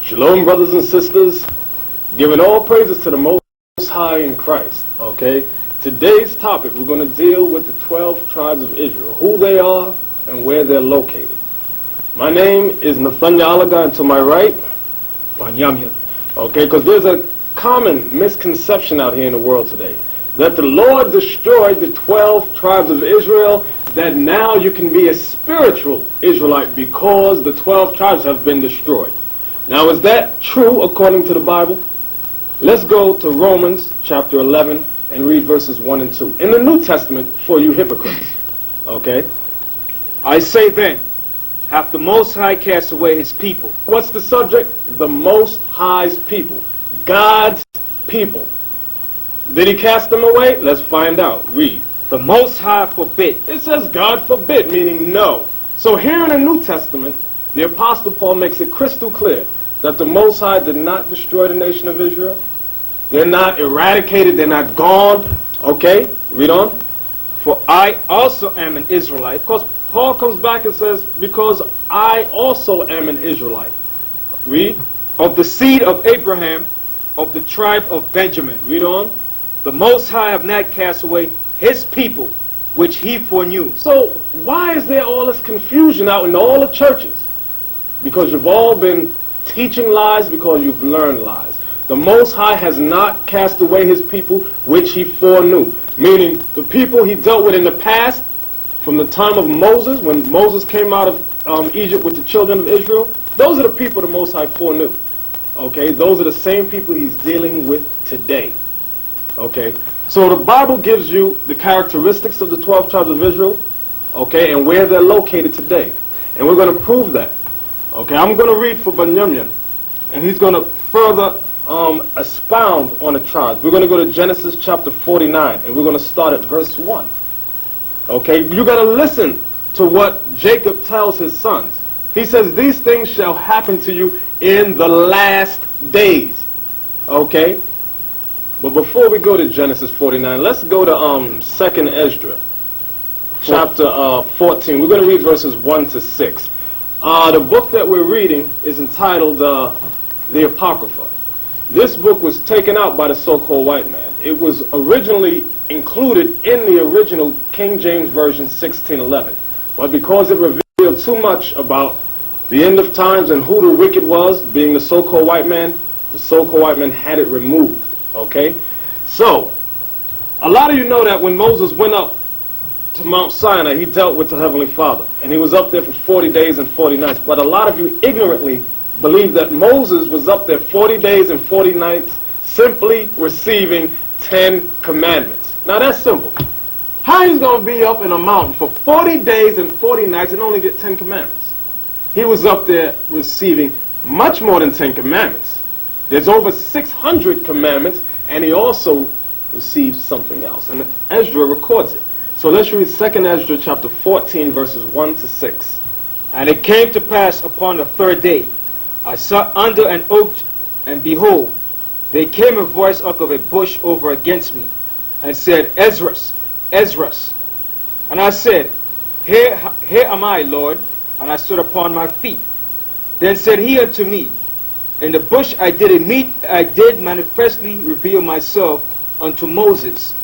Shalom, brothers and sisters. Giving all praises to the Most High in Christ. Okay? Today's topic, we're going to deal with the 12 tribes of Israel, who they are and where they're located. My name is Nathaniel Alaga, and to my right, Banyamya. Okay, because there's a common misconception out here in the world today that the Lord destroyed the 12 tribes of Israel, that now you can be a spiritual Israelite because the 12 tribes have been destroyed. Now, is that true according to the Bible? Let's go to Romans chapter 11 and read verses 1 and 2. In the New Testament, for you hypocrites. Okay? I say then, hath the Most High cast away his people? What's the subject? The Most High's people. God's people. Did he cast them away? Let's find out. Read. The Most High forbid. It says God forbid, meaning no. So here in the New Testament, the Apostle Paul makes it crystal clear that the Most High did not destroy the nation of Israel. They're not eradicated. They're not gone. Okay? Read on. For I also am an Israelite. Because Paul comes back and says, because I also am an Israelite. Read. Of the seed of Abraham, of the tribe of Benjamin. Read on. The Most High have not cast away his people, which he foreknew. So why is there all this confusion out in all the churches? Because you've all been teaching lies, because you've learned lies. The Most High has not cast away his people, which he foreknew. Meaning, the people he dealt with in the past, from the time of Moses, when Moses came out of Egypt with the children of Israel, those are the people the Most High foreknew. Okay, those are the same people he's dealing with today. Okay, so the Bible gives you the characteristics of the 12 tribes of Israel, okay, and where they're located today. And we're going to prove that. Okay, I'm going to read for Banyamya, and he's going to further expound on the tribes. We're going to go to Genesis chapter 49, and we're going to start at verse 1. Okay, you got to listen to what Jacob tells his sons. He says, these things shall happen to you in the last days. Okay? But before we go to Genesis 49, let's go to 2nd Esdras, chapter 14. We're going to read verses 1 to 6. The book that we're reading is entitled The Apocrypha. This book was taken out by the so-called white man. It was originally included in the original King James Version 1611. But because it revealed too much about the end of times and who the wicked was, being the so-called white man, the so-called white man had it removed. Okay? So, a lot of you know that when Moses went up to Mount Sinai, he dealt with the Heavenly Father. And he was up there for 40 days and 40 nights. But a lot of you ignorantly believe that Moses was up there 40 days and 40 nights simply receiving 10 commandments. Now that's simple. How he's going to be up in a mountain for 40 days and 40 nights and only get 10 commandments? He was up there receiving much more than 10 commandments. There's over 600 commandments, and he also received something else. And Ezra records it. So let's read 2nd Esdras chapter 14, verses 1 to 6. And it came to pass upon the third day, I sat under an oak, and behold, there came a voice out of a bush over against me, and said, Esdras, Esdras. And I said, Here am I, Lord. And I stood upon my feet. Then said he unto me, in the bush I did manifestly reveal myself unto Moses,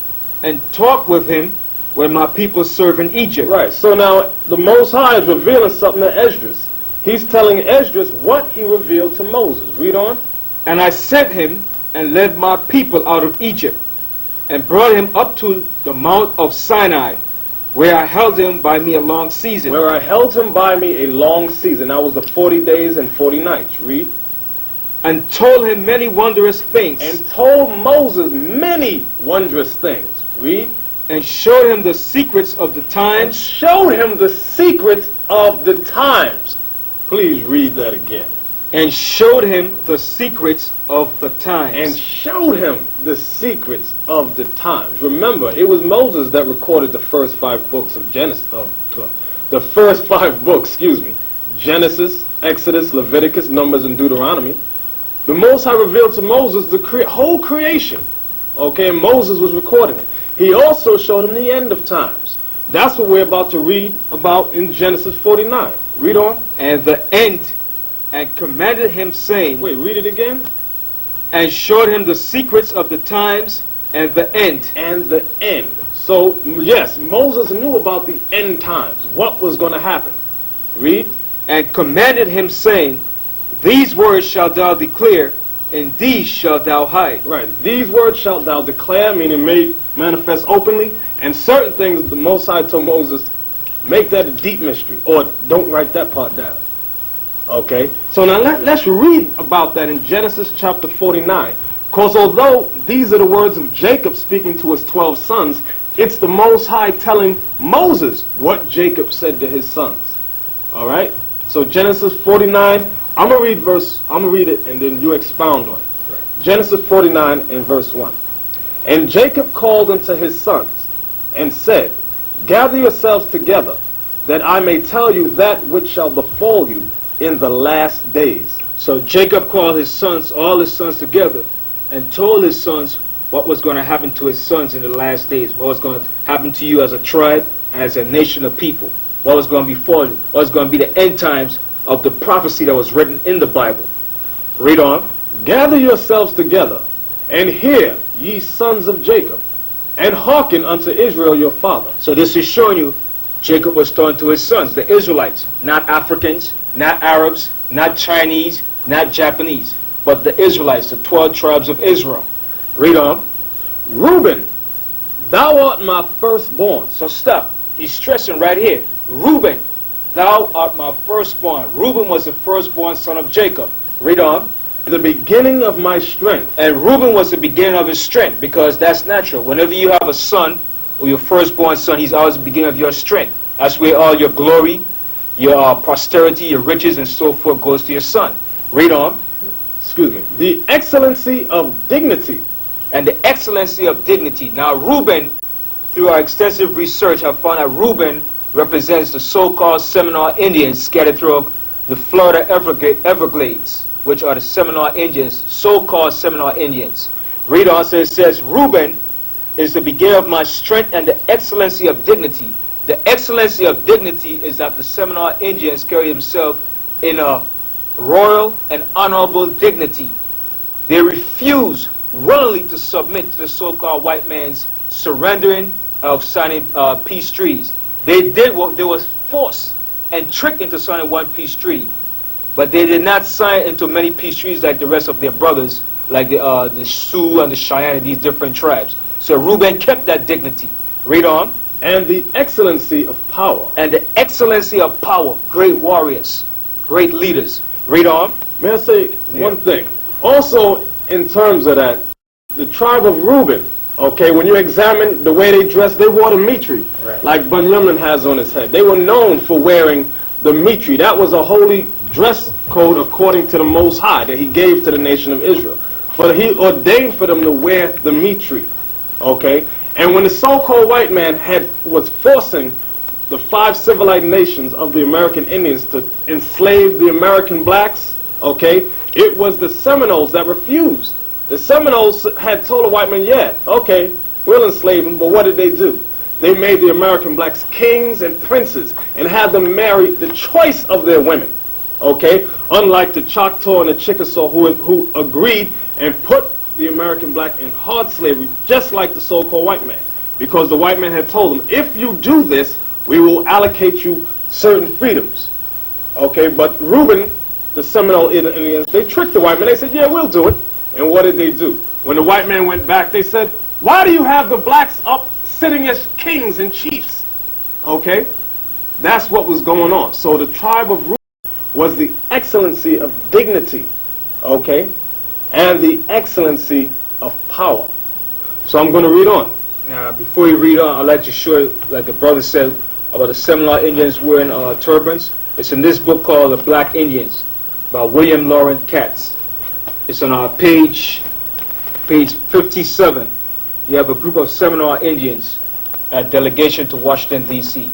and talk with him when my people serve in Egypt. Right, so now the Most High is revealing something to Esdras. He's telling Esdras what he revealed to Moses. Read on. And I sent him and led my people out of Egypt, and brought him up to the Mount of Sinai, where I held him by me a long season. Where I held him by me a long season. That was the 40 days and 40 nights. Read. And told him many wondrous things. And told Moses many wondrous things. Read. And showed him the secrets of the times. And showed him the secrets of the times. Please read that again. And showed him the secrets of the times. And showed him the secrets of the times. Remember, it was Moses that recorded the first 5 books of Genesis. The first 5 books, Genesis, Exodus, Leviticus, Numbers, and Deuteronomy. The Most High revealed to Moses the whole creation. Okay, and Moses was recording it. He also showed him the end of times. That's what we're about to read about in Genesis 49. Read on. And the end and commanded him, saying, Wait, read it again. and showed him the secrets of the times and the end. And the end. So, yes, Moses knew about the end times, what was going to happen. Read. And commanded him, saying, these words shalt thou declare, and these shalt thou hide. Right. These words shalt thou declare, meaning made manifest openly, and certain things the Most High told Moses, make that a deep mystery, or don't write that part down. Okay? So now let's read about that in Genesis chapter 49. Because although these are the words of Jacob speaking to his 12 sons, it's the Most High telling Moses what Jacob said to his sons. Alright? So Genesis 49, I'm going to read it and then you expound on it. Right. Genesis 49 and verse 1. And Jacob called unto his sons and said, gather yourselves together, that I may tell you that which shall befall you in the last days. So Jacob called his sons, all his sons together, and told his sons what was going to happen to his sons in the last days, what was going to happen to you as a tribe and as a nation of people, what was going to befall you, what was going to be the end times of the prophecy that was written in the Bible. Read on. Gather yourselves together, and hear, ye sons of Jacob, and hearken unto Israel your father. So this is showing you Jacob was talking to his sons, the Israelites, not Africans, not Arabs, not Chinese, not Japanese, but the Israelites, the 12 tribes of Israel. Read on. Reuben, thou art my firstborn. So stop. He's stressing right here. Reuben, thou art my firstborn. Reuben was the firstborn son of Jacob. Read on. The beginning of my strength. And Reuben was the beginning of his strength, because that's natural. Whenever you have a son, or your firstborn son, he's always the beginning of your strength. That's where all your glory, your posterity, your riches, and so forth goes to your son. Read on. Excuse me. The excellency of dignity. And the excellency of dignity. Now Reuben, through our extensive research, have found that Reuben represents the so-called Seminole Indians scattered through the Florida Everglades, which are the Seminole Indians, so-called Seminole Indians. Read on. So it says, Reuben is the beginning of my strength and the excellency of dignity. The excellency of dignity is that the Seminole Indians carry themselves in a royal and honorable dignity. They refuse willingly to submit to the so-called white man's surrendering of signing peace treaties. They did what they was forced and tricked into signing one peace treaty, but they did not sign into many peace treaties like the rest of their brothers, like the Sioux and the Cheyenne and these different tribes. So Reuben kept that dignity. Read on. And the excellency of power. And the excellency of power. Great warriors, great leaders. Read on. May I say one thing? Also, in terms of that, the tribe of Reuben, okay, when you examine the way they dressed, they wore the mitri, right, like Bunyamin has on his head. They were known for wearing the mitri. That was a holy dress code according to the Most High that he gave to the nation of Israel. But he ordained for them to wear the mitri, okay? And when the so-called white man was forcing the 5 civilized nations of the American Indians to enslave the American blacks, okay, it was the Seminoles that refused. The Seminoles had told the white man, yeah, okay, we'll enslave them, but what did they do? They made the American blacks kings and princes and had them marry the choice of their women, okay? Unlike the Choctaw and the Chickasaw who agreed and put the American black in hard slavery, just like the so-called white man. Because the white man had told them, if you do this, we will allocate you certain freedoms. Okay, but Reuben, the Seminole Indians, they tricked the white man. They said, yeah, we'll do it. And what did they do? When the white man went back, they said, why do you have the blacks up sitting as kings and chiefs? Okay, that's what was going on. So the tribe of Reuben was the excellency of dignity, okay, and the excellency of power. So I'm going to read on. Now, before you read on, I'd like to show you, like the brother said, about the Seminole Indians wearing turbans. It's in this book called The Black Indians by William Lawrence Katz. It's on page 57. You have a group of Seminole Indians at delegation to Washington, D.C.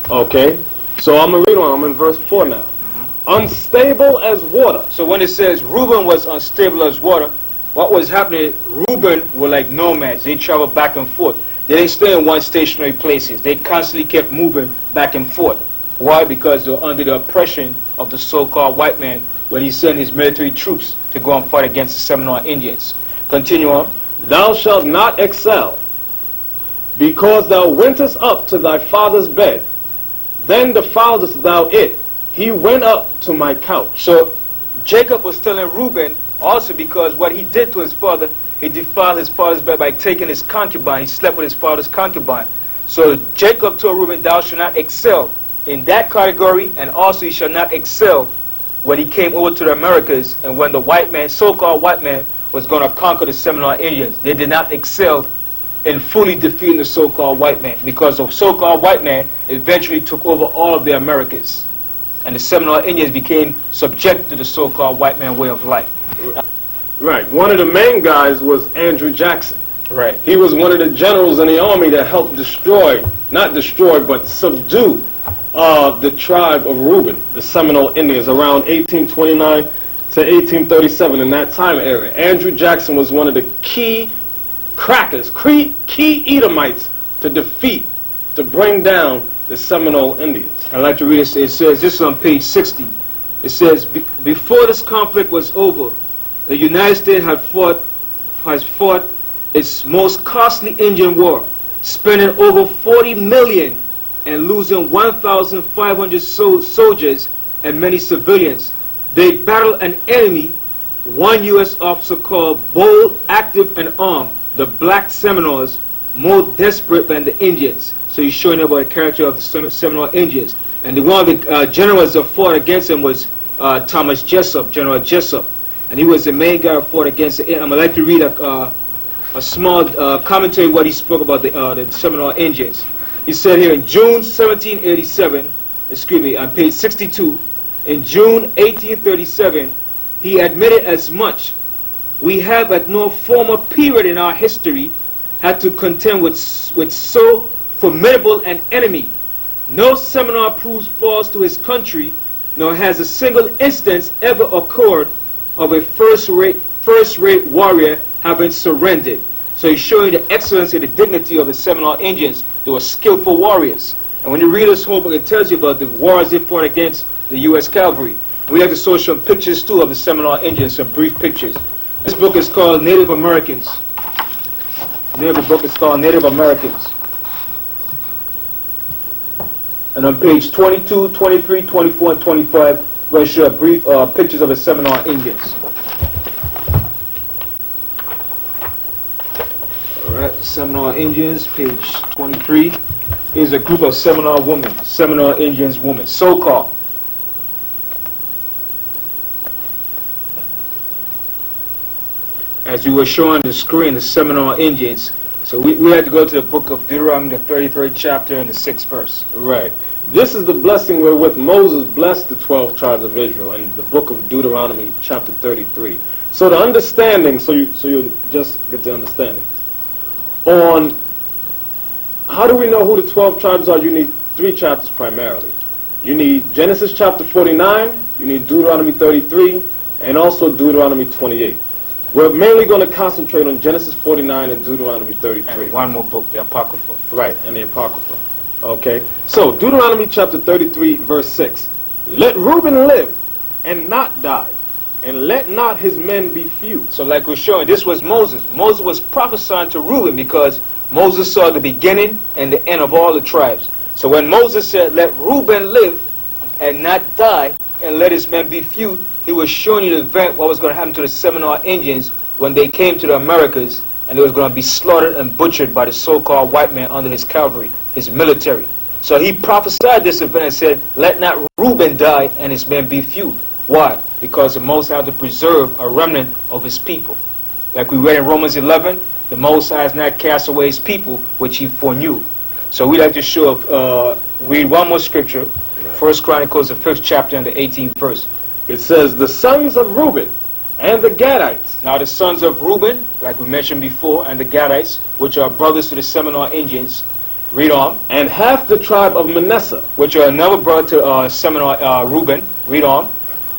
Okay, so I'm going to read on. I'm in verse 4 now. Unstable as water. So when it says Reuben was unstable as water, what was happening, Reuben were like nomads. They traveled back and forth. They didn't stay in one stationary places. They constantly kept moving back and forth. Why? Because they were under the oppression of the so-called white man when he sent his military troops to go and fight against the Seminole Indians. Continue on. Thou shalt not excel, because thou wentest up to thy father's bed. Then defouledest thou it. He went up to my couch. So Jacob was telling Reuben also because what he did to his father, he defiled his father's bed by taking his concubine. He slept with his father's concubine. So Jacob told Reuben, thou shalt not excel in that category, and also he shall not excel when he came over to the Americas and when the white man, so-called white man, was going to conquer the Seminole Indians. They did not excel in fully defeating the so-called white man, because the so-called white man eventually took over all of the Americas. And the Seminole Indians became subject to the so-called white man way of life. Right. One of the main guys was Andrew Jackson. Right. He was one of the generals in the army that helped destroy, not destroy, but subdue the tribe of Reuben, the Seminole Indians, around 1829 to 1837, in that time area. Andrew Jackson was one of the key crackers, key Edomites to defeat, to bring down the Seminole Indians. I'd like to read it. It says, this is on page 60. It says, before this conflict was over, the United States has fought its most costly Indian war, spending over $40 million and losing 1,500 soldiers and many civilians. They battled an enemy, one U.S. officer called bold, active, and armed, the black Seminoles, more desperate than the Indians. So he's showing about the character of the Seminole Indians. And one of the generals that fought against him was Thomas Jessup, General Jessup. And he was the main guy who fought against it. I'm going to like to read a small commentary what he spoke about the Seminole Indians. He said here in June 1787, excuse me, on page 62, in June 1837, he admitted as much. We have at no former period in our history had to contend with so formidable an enemy. No Seminole proves false to his country, nor has a single instance ever occurred of a first-rate warrior having surrendered. So he's showing the excellence and the dignity of the Seminole Indians. They were skillful warriors. And when you read this whole book, it tells you about the wars they fought against the U.S. cavalry. And we have to show some pictures too of the Seminole Indians, some brief pictures. This book is called Native Americans. The name of the book is called Native Americans. And on page 22, 23, 24, and 25, we're going to show brief pictures of the Seminole Indians. Alright, Seminole Indians, page 23. Here's a group of Seminole women, Seminole Indians women, so-called. As you were showing the screen, the Seminole Indians. So we had to go to the book of Deuteronomy, the 33rd chapter and the 6th verse. Right. This is the blessing wherewith Moses blessed the 12 tribes of Israel in the book of Deuteronomy, chapter 33. So the understanding, so you just get the understanding. On how do we know who the 12 tribes are? You need 3 chapters primarily. You need Genesis chapter 49, you need Deuteronomy 33, and also Deuteronomy 28. We're mainly going to concentrate on Genesis 49 and Deuteronomy 33. And one more book, the Apocrypha. Right, and the Apocrypha. Okay, so Deuteronomy chapter 33, verse 6. Let Reuben live and not die, and let not his men be few. So like we're showing, this was Moses. Moses was prophesying to Reuben because Moses saw the beginning and the end of all the tribes. So when Moses said, let Reuben live and not die, and let his men be few, he was showing you the event, what was going to happen to the Seminole Indians when they came to the Americas, and they was going to be slaughtered and butchered by the so-called white man under his cavalry, his military. So he prophesied this event and said, let not Reuben die and his men be few. Why? Because the Most High had to preserve a remnant of his people. Like we read in Romans 11, the Most High has not cast away his people, which he foreknew. So we like to show, read one more scripture, 1 Chronicles, the 5th chapter and the 18th verse. It says, the sons of Reuben and the Gadites. Now the sons of Reuben, like we mentioned before, and the Gadites, which are brothers to the Seminole Indians, read on. And half the tribe of Manasseh, which are another brother to Seminole Reuben, read on.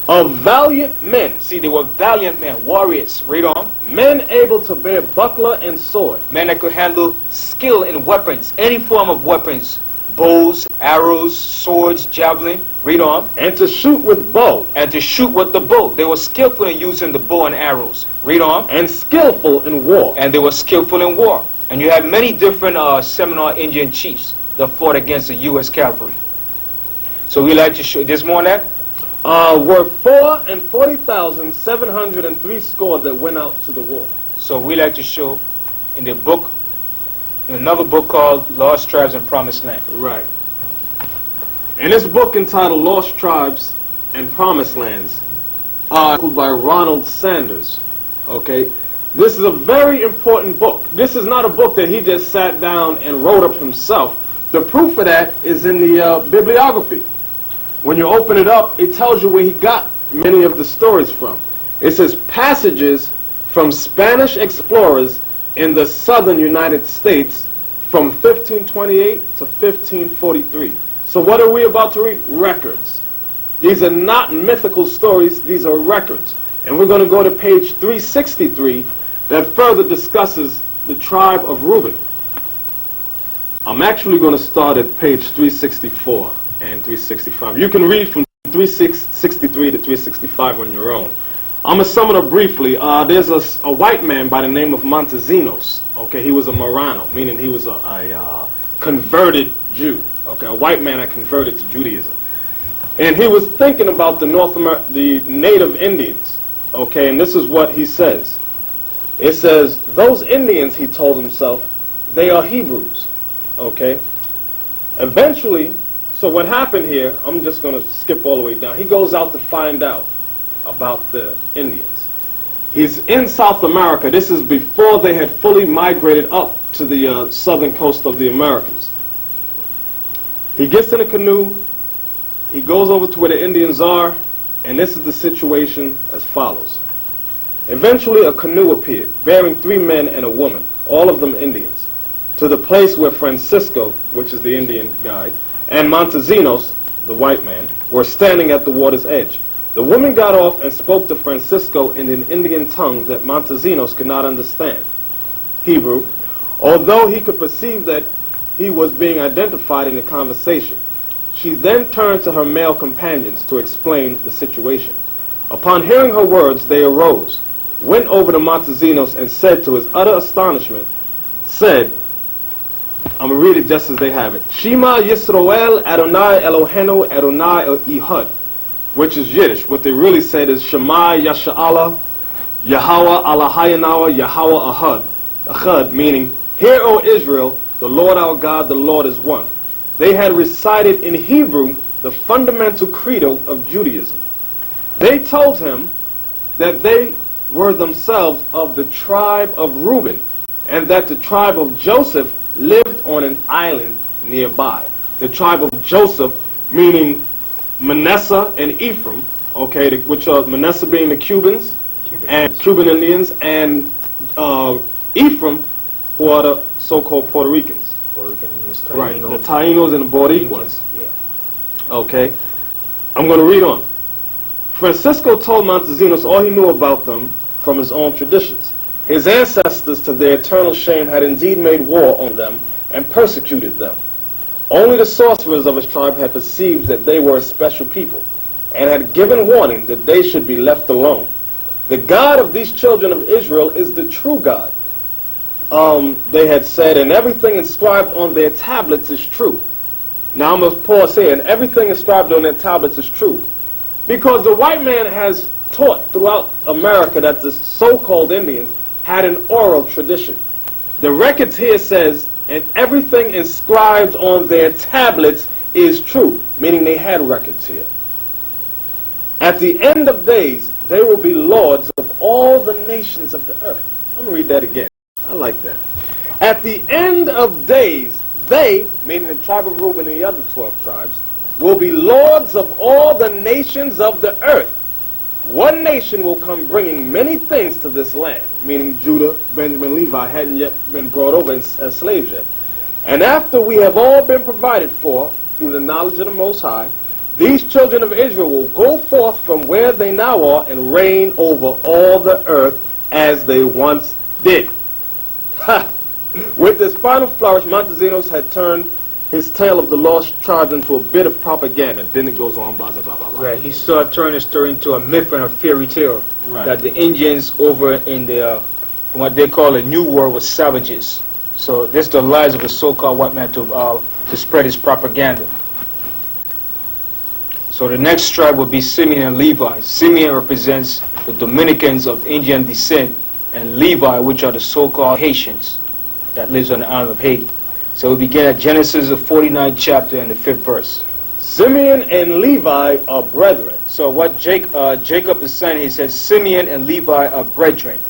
of valiant men, See, they were valiant men, warriors. Read on. men able to bear buckler and sword, Men that could handle skill in weapons, any form of weapons. Bows, arrows, swords, javelin. Read on. and to shoot with bow, And to shoot with the bow. They were skillful in using the bow and arrows. Read on. and skillful in war. And they were skillful in war. And you have many different Seminole Indian chiefs that fought against the U.S. cavalry. So we like to show, there's more on that? Were 440,703 score that went out to the war. So we like to show in the book, in another book called Lost Tribes and Promised Land. Right. In this book entitled Lost Tribes and Promised Lands, by Ronald Sanders, okay, this is a very important book. This is not a book that he just sat down and wrote up himself. The proof of that is in the bibliography. When you open it up, it tells you where he got many of the stories from. It says passages from Spanish explorers in the southern United States from 1528 to 1543. So what are we about to read? Records. These are not mythical stories, these are records. And we're going to go to page 363 that further discusses the tribe of Reuben. I'm actually going to start at page 364 and 365. You can read from 363 to 365 on your own. I'm going to sum it up briefly. There's a white man by the name of Montesinos. Okay, he was a Marrano, meaning he was a converted Jew. Okay, a white man that converted to Judaism. And he was thinking about the the native Indians. Okay, and this is what he says. It says, those Indians, he told himself, they are Hebrews. Okay? Eventually, so what happened here, I'm just going to skip all the way down. He goes out to find out about the Indians. He's in South America. This is before they had fully migrated up to the southern coast of the Americas. He gets in a canoe. He goes over to where the Indians are, and this is the situation as follows. Eventually, a canoe appeared, bearing 3 men and a woman, all of them Indians, to the place where Francisco, which is the Indian guide, and Montesinos, the white man, were standing at the water's edge. The woman got off and spoke to Francisco in an Indian tongue that Montesinos could not understand, Hebrew, although he could perceive that he was being identified in the conversation. She then turned to her male companions to explain the situation. Upon hearing her words, they arose, went over to Montesinos, and said, to his utter astonishment, said, I'm going to read it just as they have it. Shema Yisroel Adonai Eloheinu Adonai Ehud, which is Yiddish. What they really said is Shema Yasha'Allah Yahweh Allahayanawa Yahweh Ahad, meaning, Hear, O Israel, the Lord our God, the Lord is one. They had recited in Hebrew the fundamental credo of Judaism. They told him that they were themselves of the tribe of Reuben, and that the tribe of Joseph lived on an island nearby. The tribe of Joseph, meaning Manasseh and Ephraim, okay, which are Manasseh being the Cubans, and Cuban Indians, and Ephraim, who are the so-called Puerto Ricans. Right, the Tainos and the Boricuas. Yeah. Okay, I'm going to read on. Francisco told Montesinos all he knew about them from his own traditions. His ancestors, to their eternal shame, had indeed made war on them and persecuted them. Only the sorcerers of his tribe had perceived that they were a special people, and had given warning that they should be left alone. The God of these children of Israel is the true God. They had said, and everything inscribed on their tablets is true. Now I'm going to pause here, and everything inscribed on their tablets is true. Because the white man has taught throughout America that the so-called Indians had an oral tradition. The records here says, and everything inscribed on their tablets is true, meaning they had records here. At the end of days, they will be lords of all the nations of the earth. I'm going to read that again. I like that. At the end of days, they, meaning the tribe of Reuben and the other 12 tribes, will be lords of all the nations of the earth. One nation will come bringing many things to this land, meaning Judah, Benjamin, Levi hadn't yet been brought over as slaves yet. And after we have all been provided for through the knowledge of the Most High, These children of Israel will go forth from where they now are and reign over all the earth as they once did. Ha! With this final flourish, Montesinos had turned his tale of the lost tribes into a bit of propaganda. Then it goes on, blah, blah, blah, blah, blah. Right, he started turning the story into a myth and a fairy tale. Right. That the Indians over in the what they call a New World were savages. So this is the lies of the so-called white man to spread his propaganda. So the next tribe will be Simeon and Levi. Simeon represents the Dominicans of Indian descent, and Levi, which are the so-called Haitians that lives on the island of Haiti. So we begin at Genesis, the 49th chapter and the 5th verse. Simeon and Levi are brethren. So what Jacob is saying, he says Simeon and Levi are brethren.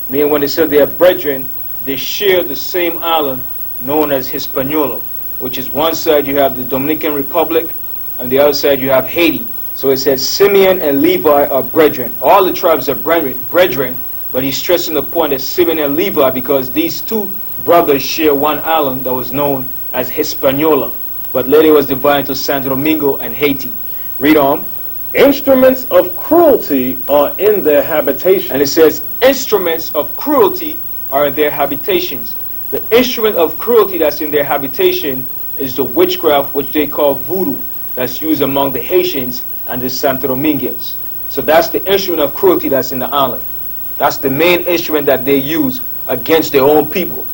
Meaning when they say they are brethren, they share the same island known as Hispaniola, which is one side you have the Dominican Republic, and the other side you have Haiti. So it says Simeon and Levi are brethren. All the tribes are brethren, but he's stressing the point that Simeon and Levi, because these two brothers share one island that was known as Hispaniola, but later was divided into Santo Domingo and Haiti. Read on. Instruments of cruelty are in their habitation. And it says instruments of cruelty are in their habitations. The instrument of cruelty that's in their habitation is the witchcraft, which they call voodoo, that's used among the Haitians and the Santo Domingans. So that's the instrument of cruelty that's in the island. That's the main instrument that they use against their own people.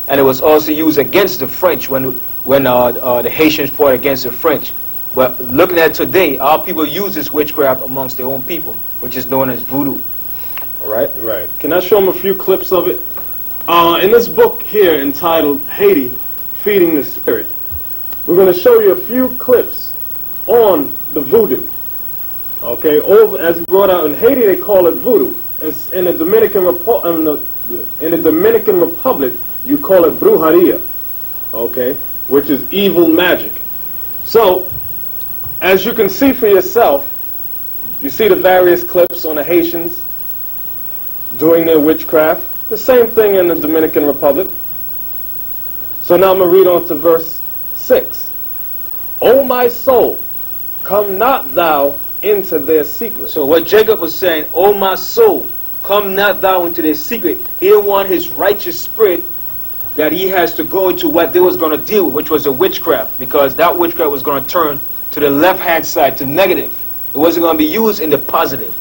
And it was also used against the French when the Haitians fought against the French. But looking at today, our people use this witchcraft amongst their own people, which is known as voodoo. All right? Right. Can I show them a few clips of it? In this book here entitled Haiti, Feeding the Spirit, we're going to show you a few clips on the voodoo. Okay? As brought out in Haiti, they call it voodoo. In the Dominican Republic, you call it brujeria, okay, which is evil magic. So, as you can see for yourself, you see the various clips on the Haitians doing their witchcraft. The same thing in the Dominican Republic. So now I'm going to read on to verse 6. O my soul, come not thou into their secret. So what Jacob was saying, O my soul, come not thou into their secret. He didn't want his righteous spirit that he has to go into what they was going to deal with, which was a witchcraft, because that witchcraft was going to turn to the left-hand side, to negative. It wasn't going to be used in the positive.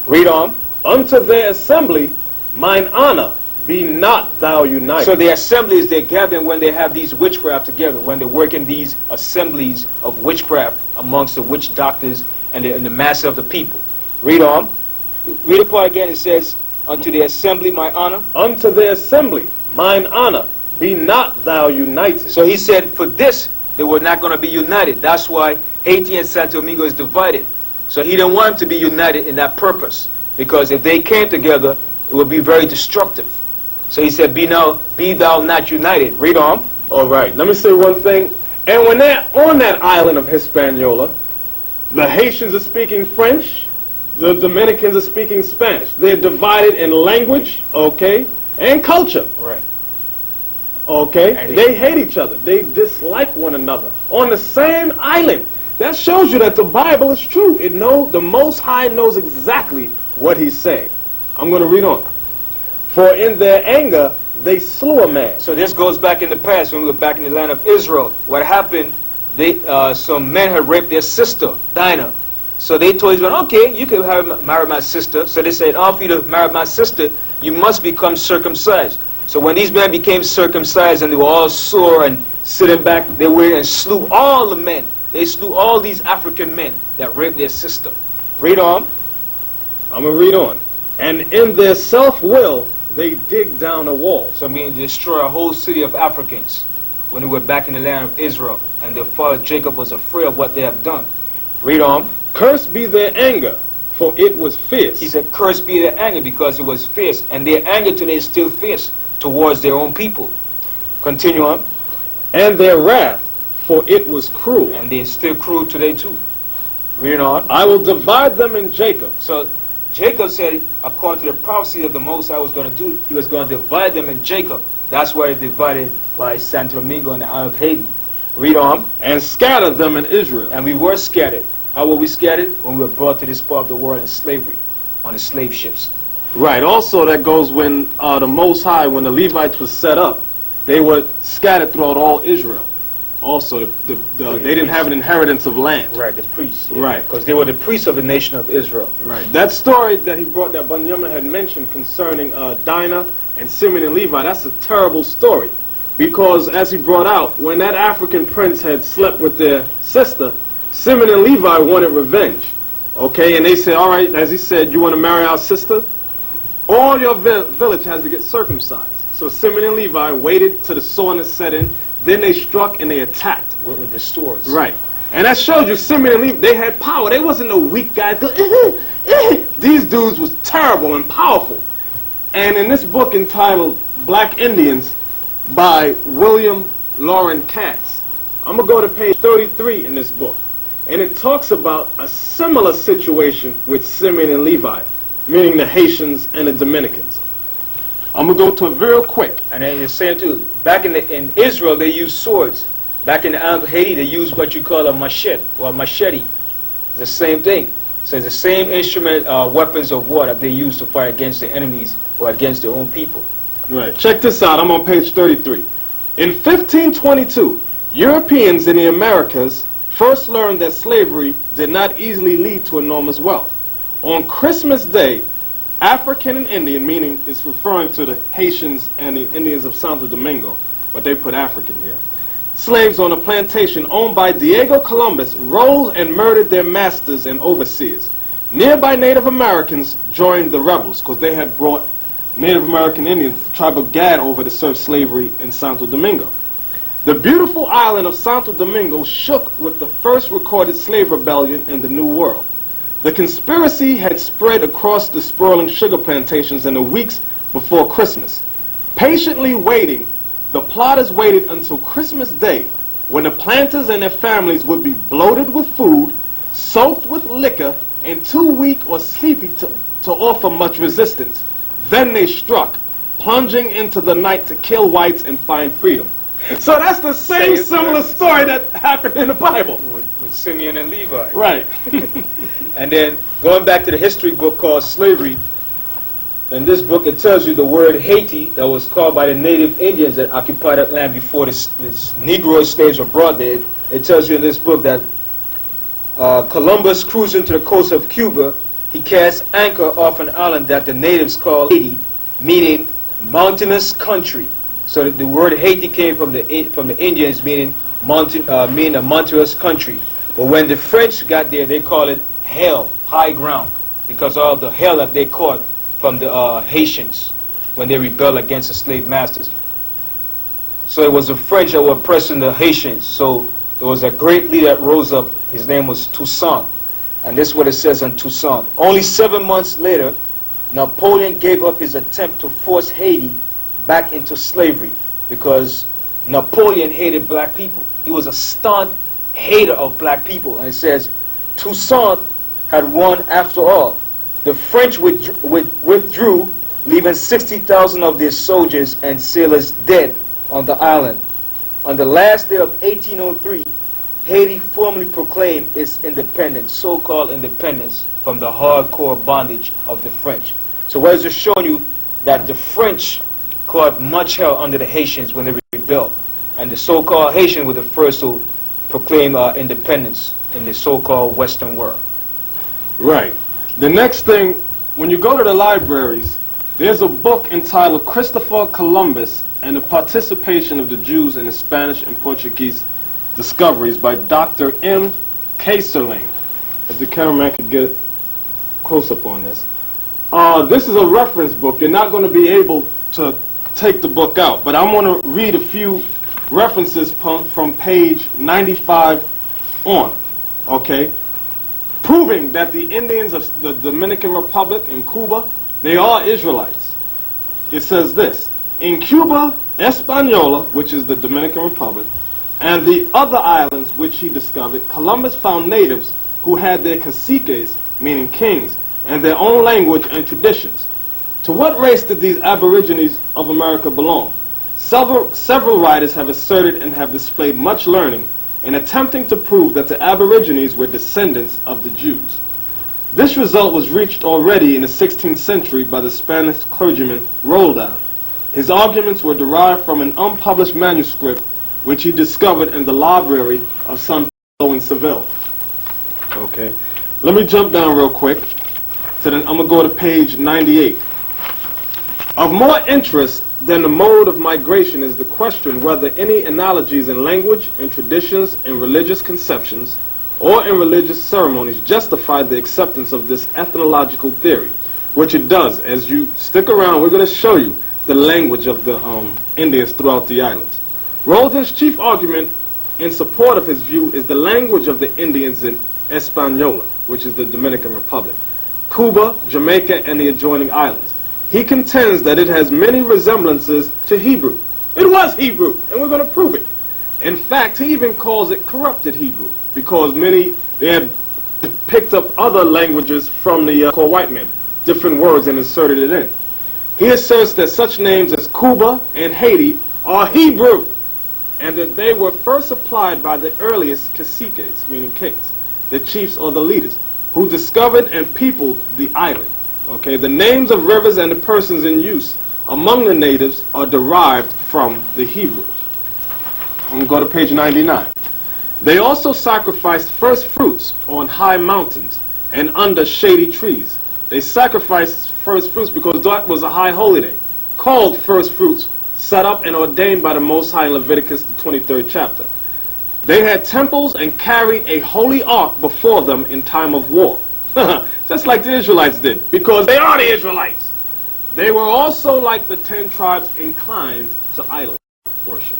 Read on. Unto their assembly, mine honor, be not thou united. So the assemblies, they're gathering when they have these witchcraft together, when they work in these assemblies of witchcraft amongst the witch doctors and the mass of the people. Read on. Read the part again. It says, unto the assembly, my honor. Unto their assembly, mine honor, be not thou united. So he said, for this, they were not going to be united. That's why Haiti and Santo Domingo is divided. So he didn't want them to be united in that purpose, because if they came together, it would be very destructive. So he said, be thou not united. Read on. All right, let me say one thing. And when they're on that island of Hispaniola, the Haitians are speaking French, the Dominicans are speaking Spanish. They're divided in language, okay, and culture. Right. Okay? And they hate each other. They dislike one another. On the same island. That shows you that the Bible is true. The Most High knows exactly what he's saying. I'm going to read on. For in their anger, they slew a man. So this goes back in the past, when we were back in the land of Israel. What happened, some men had raped their sister, Dinah. So they told Israel, okay, you can marry my sister. So they said, oh, for you to marry my sister, you must become circumcised. So when these men became circumcised and they were all sore and sitting back, they went and slew all the men. They slew all these African men that raped their sister. Read on. I'm going to read on. And in their self-will, they dig down a wall. So I mean, destroy a whole city of Africans when they were back in the land of Israel. And their father Jacob was afraid of what they have done. Read on. Cursed be their anger, for it was fierce. He said, cursed be their anger, because it was fierce. And their anger today is still fierce towards their own people. Continue on. And their wrath, for it was cruel. And they're still cruel today too. Read on. I will divide them in Jacob. So Jacob said, according to the prophecy of the Most High was going to do, he was going to divide them in Jacob. That's why it's divided by Santo Domingo and the island of Haiti. Read on. And scattered them in Israel. And we were scattered. How were we scattered? When we were brought to this part of the world in slavery, on the slave ships. Right. Also, that goes when the Most High, when the Levites were set up, they were scattered throughout all Israel. Also, they didn't have an inheritance of land. Right, the priests. Yeah. Right. Because they were the priests of the nation of Israel. Right. That story that he brought, that Banyama had mentioned concerning Dinah and Simeon and Levi, that's a terrible story. Because, as he brought out, when that African prince had slept with their sister, Simeon and Levi wanted revenge. Okay, and they said, all right, as he said, you want to marry our sister? All your village has to get circumcised. So Simeon and Levi waited till the soreness set in. Then they struck and they attacked. With the swords. Right. And that shows you Simeon and Levi, they had power. They wasn't no weak guys. These dudes was terrible and powerful. And in this book entitled Black Indians by William Lauren Katz, I'm going to go to page 33 in this book. And it talks about a similar situation with Simeon and Levi, meaning the Haitians and the Dominicans. I'm going to go to it real quick. And then it's saying too, back in Israel they used swords. Back in the island of Haiti they used what you call a machete or a machete. It's the same thing. So it's the same instrument, weapons of war that they use to fight against their enemies or against their own people. Right. Check this out. I'm on page 33. In 1522, Europeans in the Americas first learned that slavery did not easily lead to enormous wealth. On Christmas Day, African and Indian, meaning it's referring to the Haitians and the Indians of Santo Domingo, but they put African here. Slaves on a plantation owned by Diego Columbus rose and murdered their masters and overseers. Nearby Native Americans joined the rebels because they had brought Native American Indians, the tribe of Gad, over to serve slavery in Santo Domingo. The beautiful island of Santo Domingo shook with the first recorded slave rebellion in the New World. The conspiracy had spread across the sprawling sugar plantations in the weeks before Christmas. Patiently waiting, the plotters waited until Christmas Day, when the planters and their families would be bloated with food, soaked with liquor, and too weak or sleepy to offer much resistance. Then they struck, plunging into the night to kill whites and find freedom. So that's the same similar story that happened in the Bible. With Simeon and Levi. Right. And then going back to the history book called Slavery, in this book it tells you the word Haiti that was called by the native Indians that occupied that land before this Negro slaves were brought there. It tells you in this book that Columbus cruising to the coast of Cuba, he cast anchor off an island that the natives called Haiti, meaning mountainous country. So the word Haiti came from the Indians, meaning a mountainous country. But when the French got there, they called it hell, high ground, because of the hell that they caught from the Haitians when they rebelled against the slave masters. So it was the French that were oppressing the Haitians. So there was a great leader that rose up. His name was Toussaint. And this is what it says on Toussaint. Only 7 months later, Napoleon gave up his attempt to force Haiti back into slavery because Napoleon hated black people. He was a staunch hater of black people. And it says, Toussaint had won after all. The French withdrew, leaving 60,000 of their soldiers and sailors dead on the island. On the last day of 1803, Haiti formally proclaimed its independence, so-called independence, from the hardcore bondage of the French. So what is it showing you? That the French caught much hell under the Haitians when they rebelled. And the so-called Haitians were the first to proclaim independence in the so-called Western world. Right. The next thing, when you go to the libraries, there's a book entitled Christopher Columbus and the Participation of the Jews in the Spanish and Portuguese Discoveries by Dr. M. Kayserling. If the cameraman could get close up on this. This is a reference book. You're not going to be able to take the book out, but I'm going to read a few references from page 95 on, okay? Proving that the Indians of the Dominican Republic and Cuba, they are Israelites. It says this: in Cuba Española, which is the Dominican Republic, and the other islands which he discovered, Columbus found natives who had their caciques, meaning kings, and their own language and traditions. To what race did these aborigines of America belong? Several writers have asserted and have displayed much learning in attempting to prove that the Aborigines were descendants of the Jews. This result was reached already in the 16th century by the Spanish clergyman Roldan. His arguments were derived from an unpublished manuscript which he discovered in the library of San Pablo in Seville. Okay, let me jump down real quick. So then I'm going to go to page 98. Of more interest than the mode of migration is the question whether any analogies in language, in traditions, in religious conceptions, or in religious ceremonies justify the acceptance of this ethnological theory, which it does. As you stick around, we're going to show you the language of the Indians throughout the islands. Roldan's chief argument in support of his view is the language of the Indians in Hispaniola, which is the Dominican Republic, Cuba, Jamaica, and the adjoining islands. He contends that it has many resemblances to Hebrew. It was Hebrew, and we're going to prove it. In fact, he even calls it corrupted Hebrew, because they had picked up other languages from the white men, different words, and inserted it in. He asserts that such names as Cuba and Haiti are Hebrew, and that they were first applied by the earliest caciques, meaning kings, the chiefs or the leaders, who discovered and peopled the island. Okay, the names of rivers and the persons in use among the natives are derived from the Hebrews. I'm going to go to page 99. They also sacrificed first fruits on high mountains and under shady trees. They sacrificed first fruits because that was a high holy day, called first fruits, set up and ordained by the Most High in Leviticus, the 23rd chapter. They had temples and carried a holy ark before them in time of war. Just like the Israelites did, because they are the Israelites. They were also, like the 10 tribes, inclined to idol worship.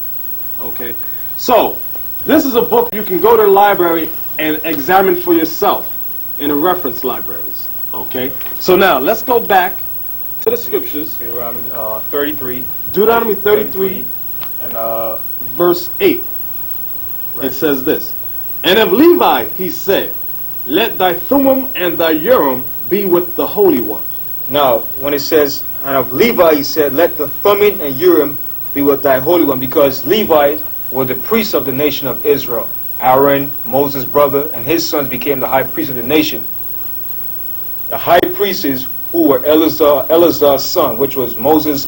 Okay, so this is a book you can go to the library and examine for yourself in the reference libraries. Okay, so now let's go back to the scriptures. Deuteronomy 33. Deuteronomy 33 and verse 8. Right. It says this: And of Levi he said, let thy Thummim and thy Urim be with the Holy One. Now, when it says, and of Levi he said, let the Thummim and Urim be with thy Holy One, because Levi were the priests of the nation of Israel. Aaron, Moses' brother, and his sons became the high priest of the nation. The high priests who were Eleazar's son, which was Moses'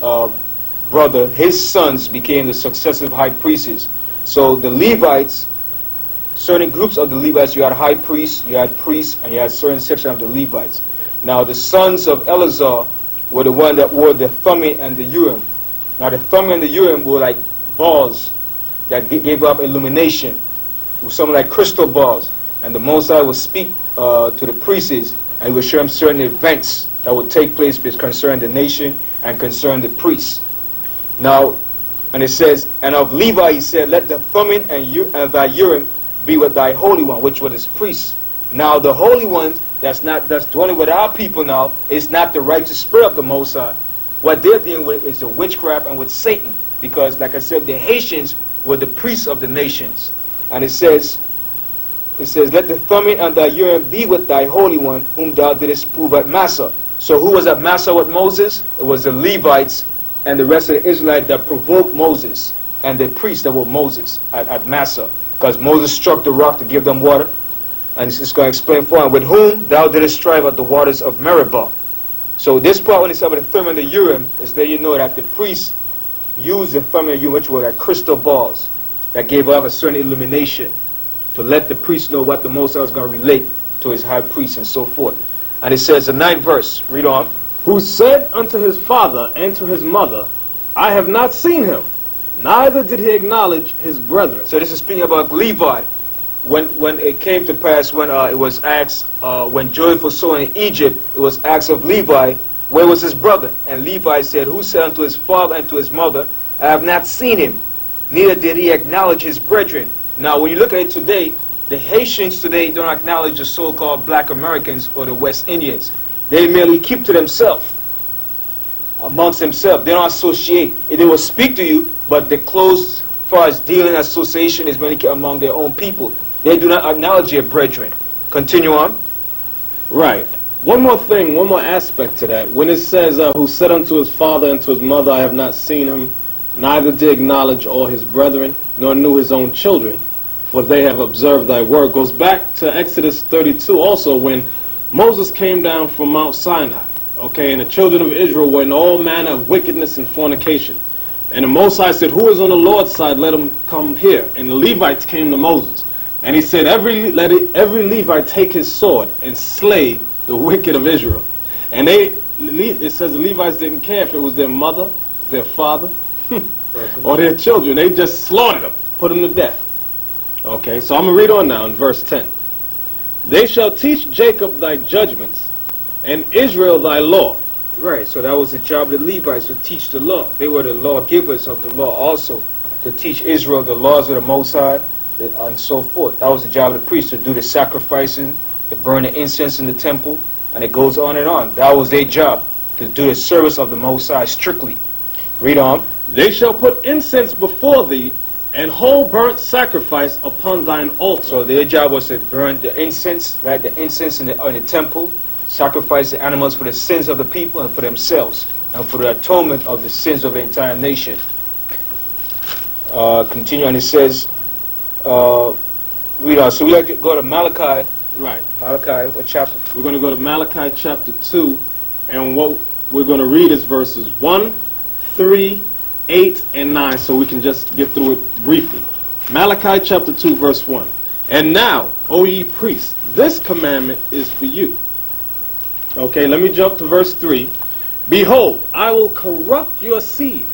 brother, his sons became the successive high priests. So the Levites, certain groups of the Levites, you had high priests, you had priests, and you had certain section of the Levites. Now the sons of Eleazar were the one that wore the Thummim and the Urim. Now the Thummim and the Urim were like balls that gave up illumination, something like crystal balls. And the Most High would speak to the priests, and he would show them certain events that would take place concerning the nation and concerning the priests. Now, and it says, and of Levi he said, let the Thummim and thy Urim be with thy Holy One, which was his priests. Now the Holy Ones, that's dwelling with our people now, is not the righteous spirit of the Most High. What they're dealing with is the witchcraft and with Satan. Because, like I said, the Haitians were the priests of the nations. And it says, let the Thummim and thy Urim be with thy Holy One, whom thou didst prove at Massa. So who was at Massa with Moses? It was the Levites and the rest of the Israelites that provoked Moses, and the priests that were Moses at Massa. Because Moses struck the rock to give them water. And it's going to explain for him, with whom thou didst strive at the waters of Meribah. So this part, when it's about the Thummim and the Urim, is there you know that the priests used the Thummim and Urim, which were like crystal balls, that gave off a certain illumination to let the priest know what the Most High was going to relate to his high priest and so forth. And it says, the 9th verse, read on. Who said unto his father and to his mother, I have not seen him, neither did he acknowledge his brethren. So this is speaking about Levi. When it came to pass, when it was asked, when Joseph was sold in Egypt, it was asked of Levi, where was his brother? And Levi said, who said unto his father and to his mother, I have not seen him, neither did he acknowledge his brethren. Now when you look at it today, the Haitians today don't acknowledge the so-called black Americans or the West Indians. They merely keep to themselves, amongst themselves. They don't associate. They will speak to you, but the close, as far as dealing association is merely among their own people. They do not acknowledge their brethren. Continue on. Right. One more thing, one more aspect to that. When it says, who said unto his father and to his mother, I have not seen him, neither did acknowledge all his brethren, nor knew his own children, for they have observed thy word. Goes back to Exodus 32 also, when Moses came down from Mount Sinai, okay, and the children of Israel were in all manner of wickedness and fornication. And the Most High said, who is on the Lord's side, let him come here. And the Levites came to Moses. And he said, let every Levite take his sword and slay the wicked of Israel. And it says the Levites didn't care if it was their mother, their father, or their children. They just slaughtered them, put them to death. Okay, so I'm going to read on now in verse 10. They shall teach Jacob thy judgments, and Israel thy law. Right, so that was the job of the Levites, to teach the law. They were the lawgivers of the law also, to teach Israel the laws of the Most High, and so forth. That was the job of the priest, to do the sacrificing, to burn the incense in the temple, and it goes on and on. That was their job, to do the service of the Most High strictly. Read on. They shall put incense before thee, and whole burnt sacrifice upon thine altar. So their job was to burn the incense, right? The incense in the temple, sacrifice the animals for the sins of the people and for themselves, and for the atonement of the sins of the entire nation. Continue, and it says, read on. So we like to go to Malachi. Right. Malachi, what chapter? We're going to go to Malachi chapter 2, and what we're going to read is verses 1, 3, 8, and 9, so we can just get through it briefly. Malachi chapter 2, verse 1. And now, O ye priests, this commandment is for you. Okay, let me jump to verse 3. Behold, I will corrupt your seed,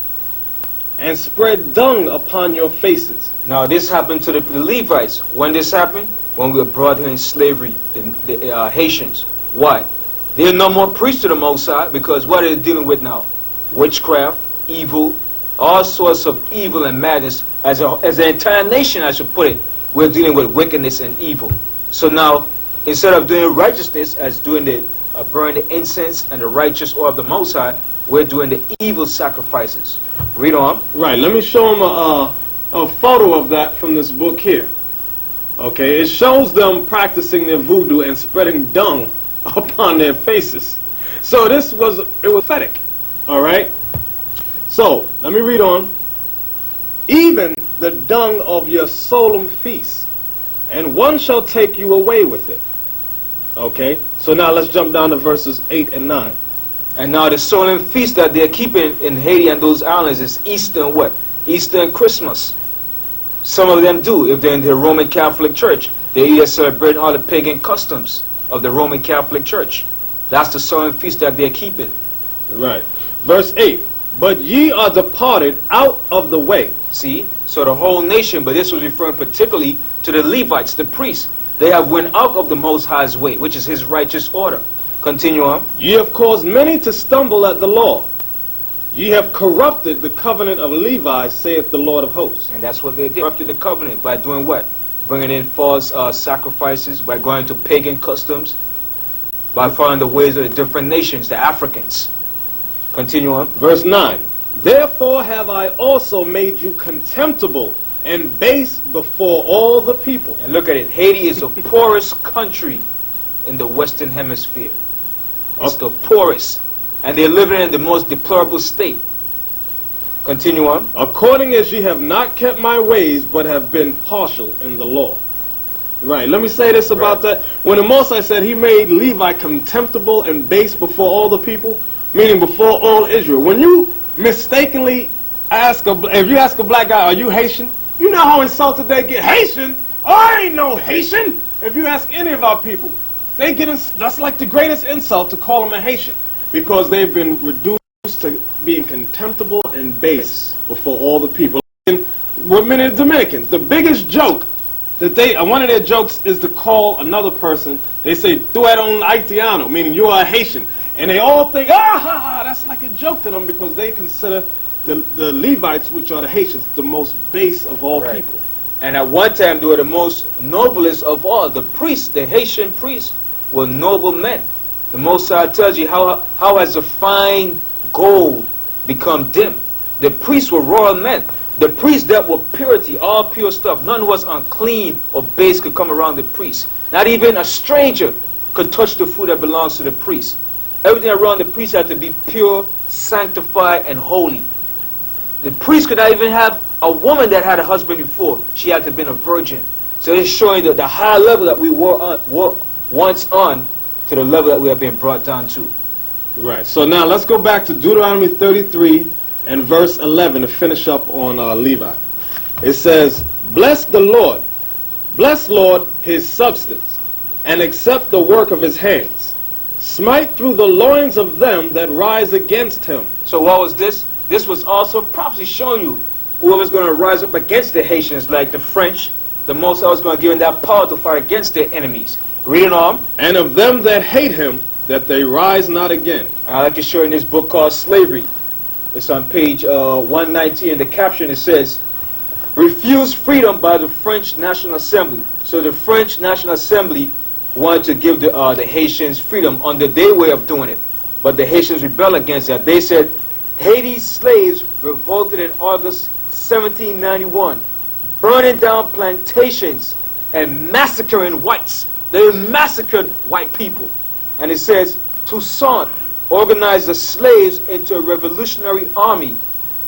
and spread dung upon your faces. Now this happened to the Levites. When this happened? When we were brought here in slavery, the Haitians. Why? They're no more priests to the Most High, because what are they dealing with now? Witchcraft, evil, all sorts of evil and madness. As an entire nation, I should put it, we're dealing with wickedness and evil. So now, instead of doing righteousness, as doing the burn the incense and the righteous oil of the Most High, we're doing the evil sacrifices. Read on. Right, let me show them a photo of that from this book here. Okay, it shows them practicing their voodoo and spreading dung upon their faces. So it was prophetic. All right. So let me read on. Even the dung of your solemn feast, and one shall take you away with it. Okay. So now let's jump down to verses 8 and 9. And now the solemn feast that they're keeping in Haiti and those islands is Easter and what? Easter and Christmas. Some of them do. If they're in the Roman Catholic Church, they either celebrate all the pagan customs of the Roman Catholic Church. That's the solemn feast that they're keeping. Right. Verse 8. But ye are departed out of the way. See? So the whole nation, but this was referring particularly to the Levites, the priests. They have went out of the Most High's way, which is his righteous order. Continue on. Ye have caused many to stumble at the law. Ye have corrupted the covenant of Levi, saith the Lord of hosts. And that's what they did. Corrupted the covenant by doing what? Bringing in false sacrifices, by going to pagan customs, by following the ways of the different nations, the Africans. Continue on. Verse 9. Therefore have I also made you contemptible and base before all the people. And look at it. Haiti is the poorest country in the Western Hemisphere. It's the poorest. And they're living in the most deplorable state. Continue on. According as ye have not kept my ways, but have been partial in the law. Right, let me say this about that. When the Most High said he made Levi contemptible and base before all the people, meaning before all Israel. When you mistakenly if you ask a black guy, are you Haitian? You know how insulted they get. Haitian? Oh, I ain't no Haitian. If you ask any of our people, they get that's like the greatest insult to call them a Haitian, because they've been reduced to being contemptible and base before all the people. And with many Dominicans, the biggest joke that one of their jokes is to call another person, they say, tu eres un haitiano, meaning you are a Haitian. And they all think, that's like a joke to them, because they consider the Levites, which are the Haitians, the most base of all people. And at one time, they were the most noblest of all. The priests, the Haitian priests, were noble men. The Most High tells you how has the fine gold become dim. The priests were royal men. The priests dealt with purity, all pure stuff. None was unclean or base could come around the priest. Not even a stranger could touch the food that belongs to the priest. Everything around the priest had to be pure, sanctified, and holy. The priest could not even have a woman that had a husband before. She had to have been a virgin. So it's showing that the high level that we were once on to the level that we have been brought down to. Right. So now let's go back to Deuteronomy 33 and verse 11 to finish up on Levi. It says, "Bless the Lord, bless Lord his substance, and accept the work of his hands. Smite through the loins of them that rise against him." So what was this? This was also prophecy showing you whoever's going to rise up against the Haitians, like the French, the Most High was going to give them that power to fight against their enemies. Reading on. "And of them that hate him, that they rise not again." I like to show in this book called Slavery. It's on page 119. In the caption it says, "Refused freedom by the French National Assembly." So the French National Assembly wanted to give the Haitians freedom under their way of doing it. But the Haitians rebelled against that. They said, Haiti's slaves revolted in August 1791, burning down plantations and massacring whites. They massacred white people. And it says, Toussaint organized the slaves into a revolutionary army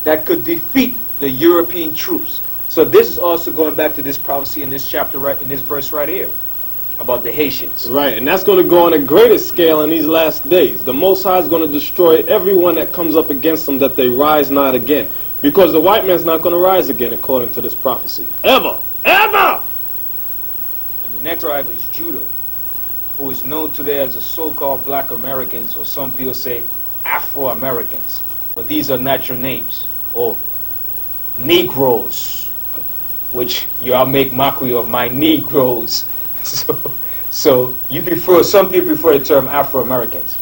that could defeat the European troops. So this is also going back to this prophecy in this chapter, right in this verse right here, about the Haitians. Right, and that's going to go on a greater scale in these last days. The Most High is going to destroy everyone that comes up against them, that they rise not again. Because the white man's not going to rise again, according to this prophecy. Ever! Ever! And the next tribe is Judah, who is known today as the so-called Black Americans, or some people say Afro-Americans. But these are natural names, or Negroes, which y'all make mockery of my Negroes. So you prefer, some people prefer the term Afro-Americans,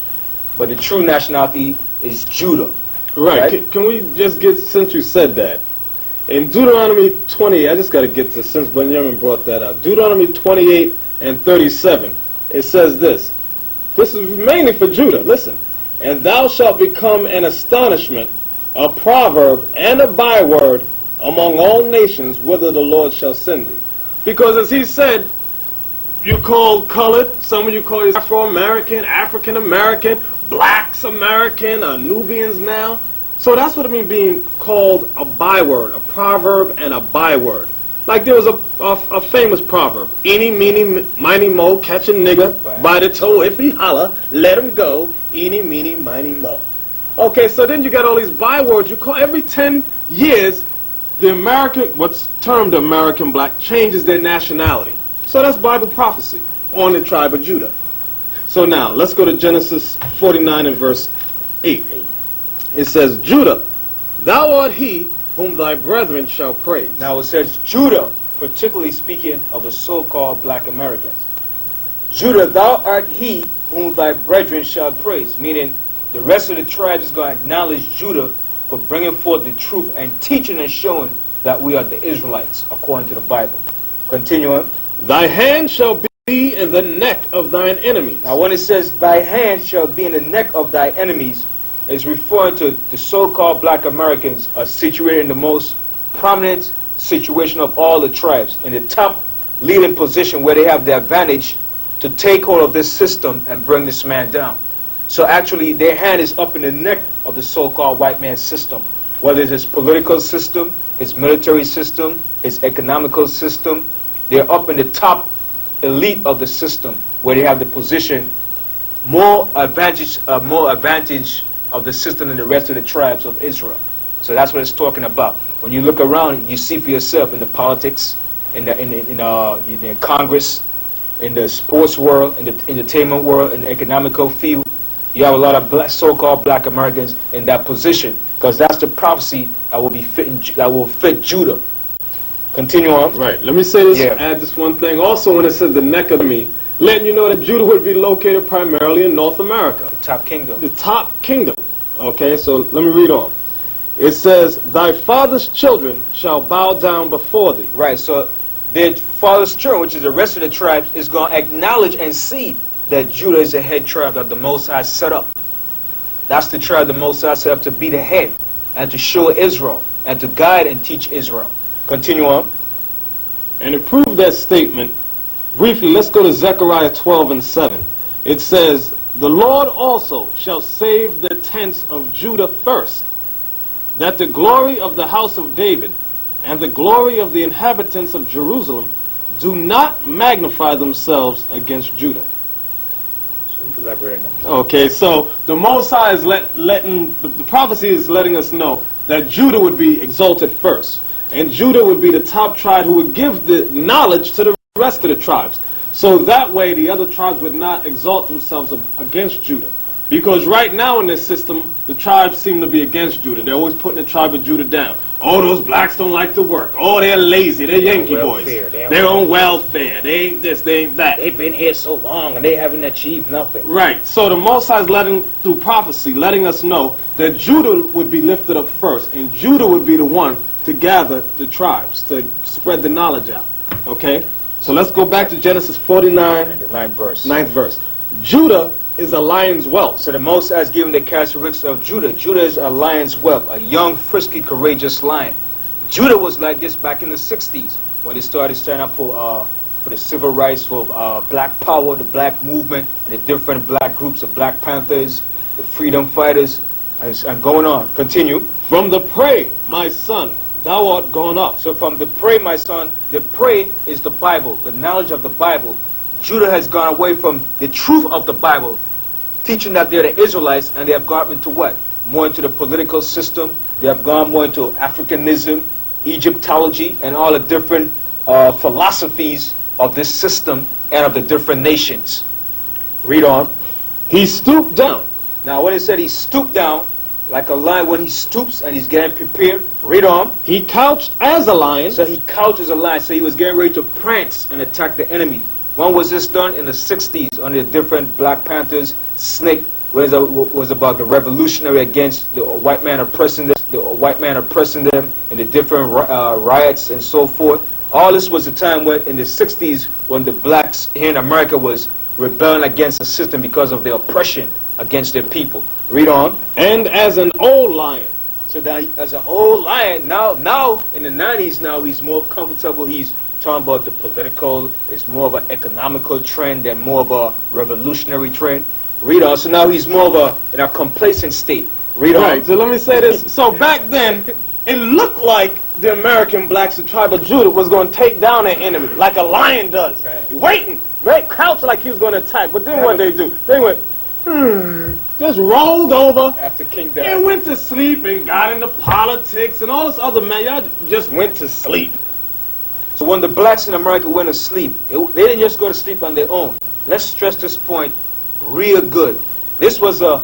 but the true nationality is Judah. Right. Can we just get, since you said that, in Deuteronomy 20, I just got to get to, since Benjamin brought that up, Deuteronomy 28 and 37, it says this. This is mainly for Judah. Listen. "And thou shalt become an astonishment, a proverb, and a byword among all nations, whither the Lord shall send thee." Because as he said, you call colored, some of you call it Afro-American, African-American, Blacks American, Nubians now. So that's what it means being called a byword, a proverb and a byword. Like there was a famous proverb, "Eeny, meeny, miny, mo, catch a nigga by the toe. If he holler, let him go. Eeny, meeny, miny, mo." Okay, so then you got all these bywords. You call every 10 years, the American, what's termed American black, changes their nationality. So that's Bible prophecy on the tribe of Judah. So now, let's go to Genesis 49 and verse 8. It says, "Judah, thou art he whom thy brethren shall praise." Now it says Judah, particularly speaking of the so-called Black Americans. "Judah, thou art he whom thy brethren shall praise," meaning the rest of the tribes is going to acknowledge Judah for bringing forth the truth and teaching and showing that we are the Israelites, according to the Bible. Continuing. "Thy hand shall be in the neck of thine enemies." Now when it says, "Thy hand shall be in the neck of thy enemies," is referring to the so-called Black Americans are situated in the most prominent situation of all the tribes, in the top leading position where they have the advantage to take hold of this system and bring this man down. So actually their hand is up in the neck of the so-called white man's system, whether it's his political system, his military system, his economical system. They're up in the top elite of the system where they have the position more advantage of the system than the rest of the tribes of Israel. So that's what it's talking about. When you look around, you see for yourself in the politics, in the Congress, in the sports world, in the entertainment world, in the economical field, you have a lot of so-called Black Americans in that position, because that's the prophecy that will fit Judah. Continue on. Right. Let me say this, add this one thing. Also, when it says the neck of me, letting you know that Judah would be located primarily in North America. The top kingdom. The top kingdom. Okay, so let me read on. It says, "Thy father's children shall bow down before thee." Right, so their father's children, which is the rest of the tribes, is going to acknowledge and see that Judah is the head tribe that the Most High set up. That's the tribe the Most High set up to be the head and to show Israel and to guide and teach Israel. Continue on. And to prove that statement, briefly, let's go to Zechariah 12 and 7. It says, "The Lord also shall save the tents of Judah first, that the glory of the house of David and the glory of the inhabitants of Jerusalem do not magnify themselves against Judah. So you can elaborate on that. Okay, so the Most High is the prophecy is letting us know that Judah would be exalted first. And Judah would be the top tribe who would give the knowledge to the rest of the tribes. So that way the other tribes would not exalt themselves against Judah. Because right now in this system, the tribes seem to be against Judah. They're always putting the tribe of Judah down. Oh, those blacks don't like to work. Oh, they're lazy. They're Yankee boys. They're on welfare. They ain't this, they ain't that. They've been here so long and they haven't achieved nothing. Right. So the Most High is through prophecy, letting us know that Judah would be lifted up first. And Judah would be the one to gather the tribes, to spread the knowledge out. Okay? So let's go back to Genesis 49. And the 9th verse. 9th verse. Judah is a lion's whelp. So the Most High has given the characteristics of Judah. Judah is a lion's whelp, a young, frisky, courageous lion. Judah was like this back in the 60s when they started standing up for the civil rights, for black power, the black movement, and the different black groups, the Black Panthers, the freedom fighters, and going on. Continue. From the prey, my son, thou art gone up. So from the prey, my son, the prey is the Bible, the knowledge of the Bible. Judah has gone away from the truth of the Bible, teaching that they're the Israelites, and they have gone into what? More into the political system. They have gone more into Africanism, Egyptology, and all the different philosophies of this system and of the different nations. Read on. He stooped down. Now when it said he stooped down, like a lion when he stoops and he's getting prepared, read on. He couched as a lion. So he couched as a lion, so he was getting ready to prance and attack the enemy. When was this done? In the 60s, under the different Black Panthers. Snake was about the revolutionary against the white man oppressing them, and the different riots and so forth. All this was the time when, in the 60s, when the blacks here in America was rebelling against the system because of their oppression against their people. Read on. And as an old lion. So that as an old lion, now in the 90s, now he's more comfortable. He's talking about the political. It's more of an economical trend than more of a revolutionary trend. Read on. So now he's more of in a complacent state. Read on. Right. So let me say this. So back then, it looked like the American blacks, the tribe of Judah, was going to take down their enemy like a lion does. Right. Waiting, right? Crouched like he was going to attack. But then what they do? They went, just rolled over. After King died. And went to sleep and got into politics and all this other man. Y'all just went to sleep. So when the blacks in America went to sleep, they didn't just go to sleep on their own. Let's stress this point real good. This was a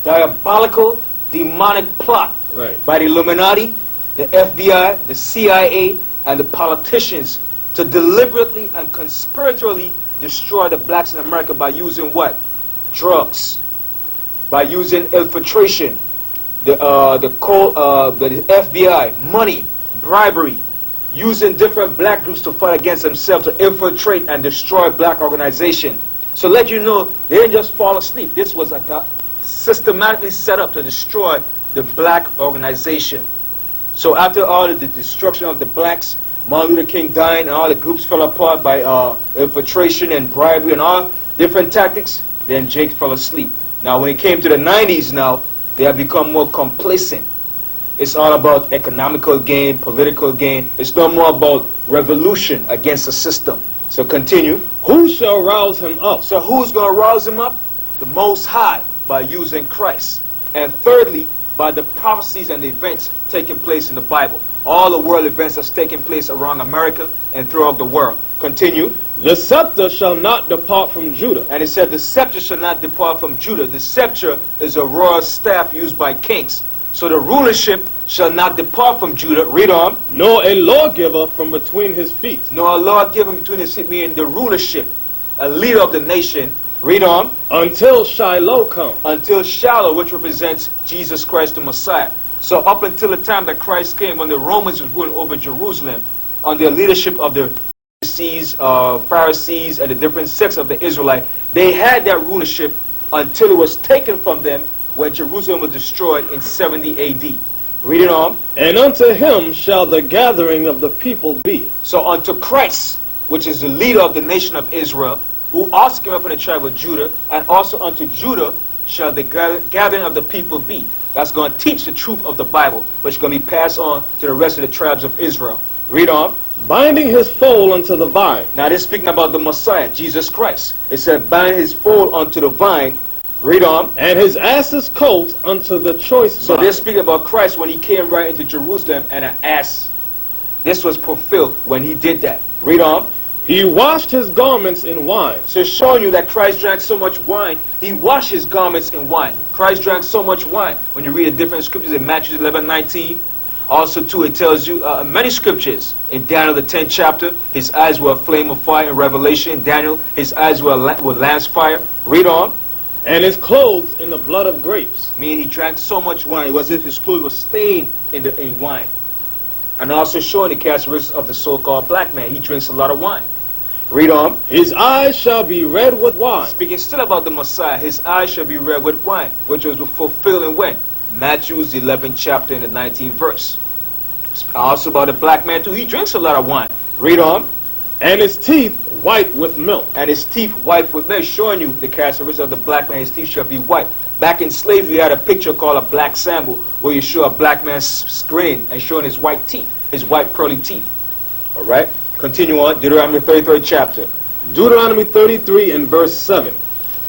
diabolical, demonic plot by the Illuminati, the FBI, the CIA, and the politicians to deliberately and conspiratorially destroy the blacks in America by using what? Drugs. By using infiltration, the FBI, money, bribery, using different black groups to fight against themselves to infiltrate and destroy black organizations. So let you know, they didn't just fall asleep. This was systematically set up to destroy the black organization. So after all of the destruction of the blacks, Martin Luther King dying, and all the groups fell apart by infiltration and bribery and all different tactics, then Jake fell asleep. Now when it came to the 90s now, they have become more complacent. It's all about economical gain, political gain. It's no more about revolution against the system. So continue. Who shall rouse him up? So who's going to rouse him up? The Most High, by using Christ. And thirdly, by the prophecies and the events taking place in the Bible. All the world events that's taking place around America and throughout the world. Continue. The scepter shall not depart from Judah. And it said the scepter shall not depart from Judah. The scepter is a royal staff used by kings. So the rulership shall not depart from Judah. Read on. Nor a lawgiver from between his feet. Nor a lawgiver between his feet, meaning the rulership, a leader of the nation. Read on. Until Shiloh come. Until Shiloh, which represents Jesus Christ the Messiah. So up until the time that Christ came, when the Romans was ruling over Jerusalem, under the leadership of the Pharisees, and the different sects of the Israelites, they had that rulership until it was taken from them when Jerusalem was destroyed in 70 AD. Read it on. And unto him shall the gathering of the people be. So unto Christ, which is the leader of the nation of Israel, who also came up in the tribe of Judah, and also unto Judah shall the gathering of the people be. that's going to teach the truth of the Bible, which is going to be passed on to the rest of the tribes of Israel. Read on. Binding his foal unto the vine. Now they're speaking about the Messiah, Jesus Christ. It said, bind his foal unto the vine. Read on. And his ass's colt unto the choice So vine. they're speaking about Christ when he came right into Jerusalem and an ass. This was fulfilled when he did that. Read on. He washed his garments in wine. So it's showing you that Christ drank so much wine, he washed his garments in wine. Christ drank so much wine. When you read the different scriptures in Matthew 11:19, also too it tells you many scriptures. In Daniel the 10th chapter, his eyes were a flame of fire. In Revelation, Daniel, his eyes were lamb's fire. Read on. And his clothes in the blood of grapes. Meaning he drank so much wine, it was as if his clothes were stained in wine. And also showing the characteristics of the so-called black man. He drinks a lot of wine. Read on. His eyes shall be red with wine. Speaking still about the Messiah, his eyes shall be red with wine, which was fulfilled in when? Matthew's 11th chapter in the 19th verse. Also about the black man too, he drinks a lot of wine. Read on. And his teeth white with milk. And his teeth white with milk, showing you the characteristics of the black man. His teeth shall be white. Back in slavery, you had a picture called a black sample, where you show a black man's grinning and showing his white teeth, his white pearly teeth. All right. Continue on. Deuteronomy 33rd chapter. Deuteronomy 33 and verse 7.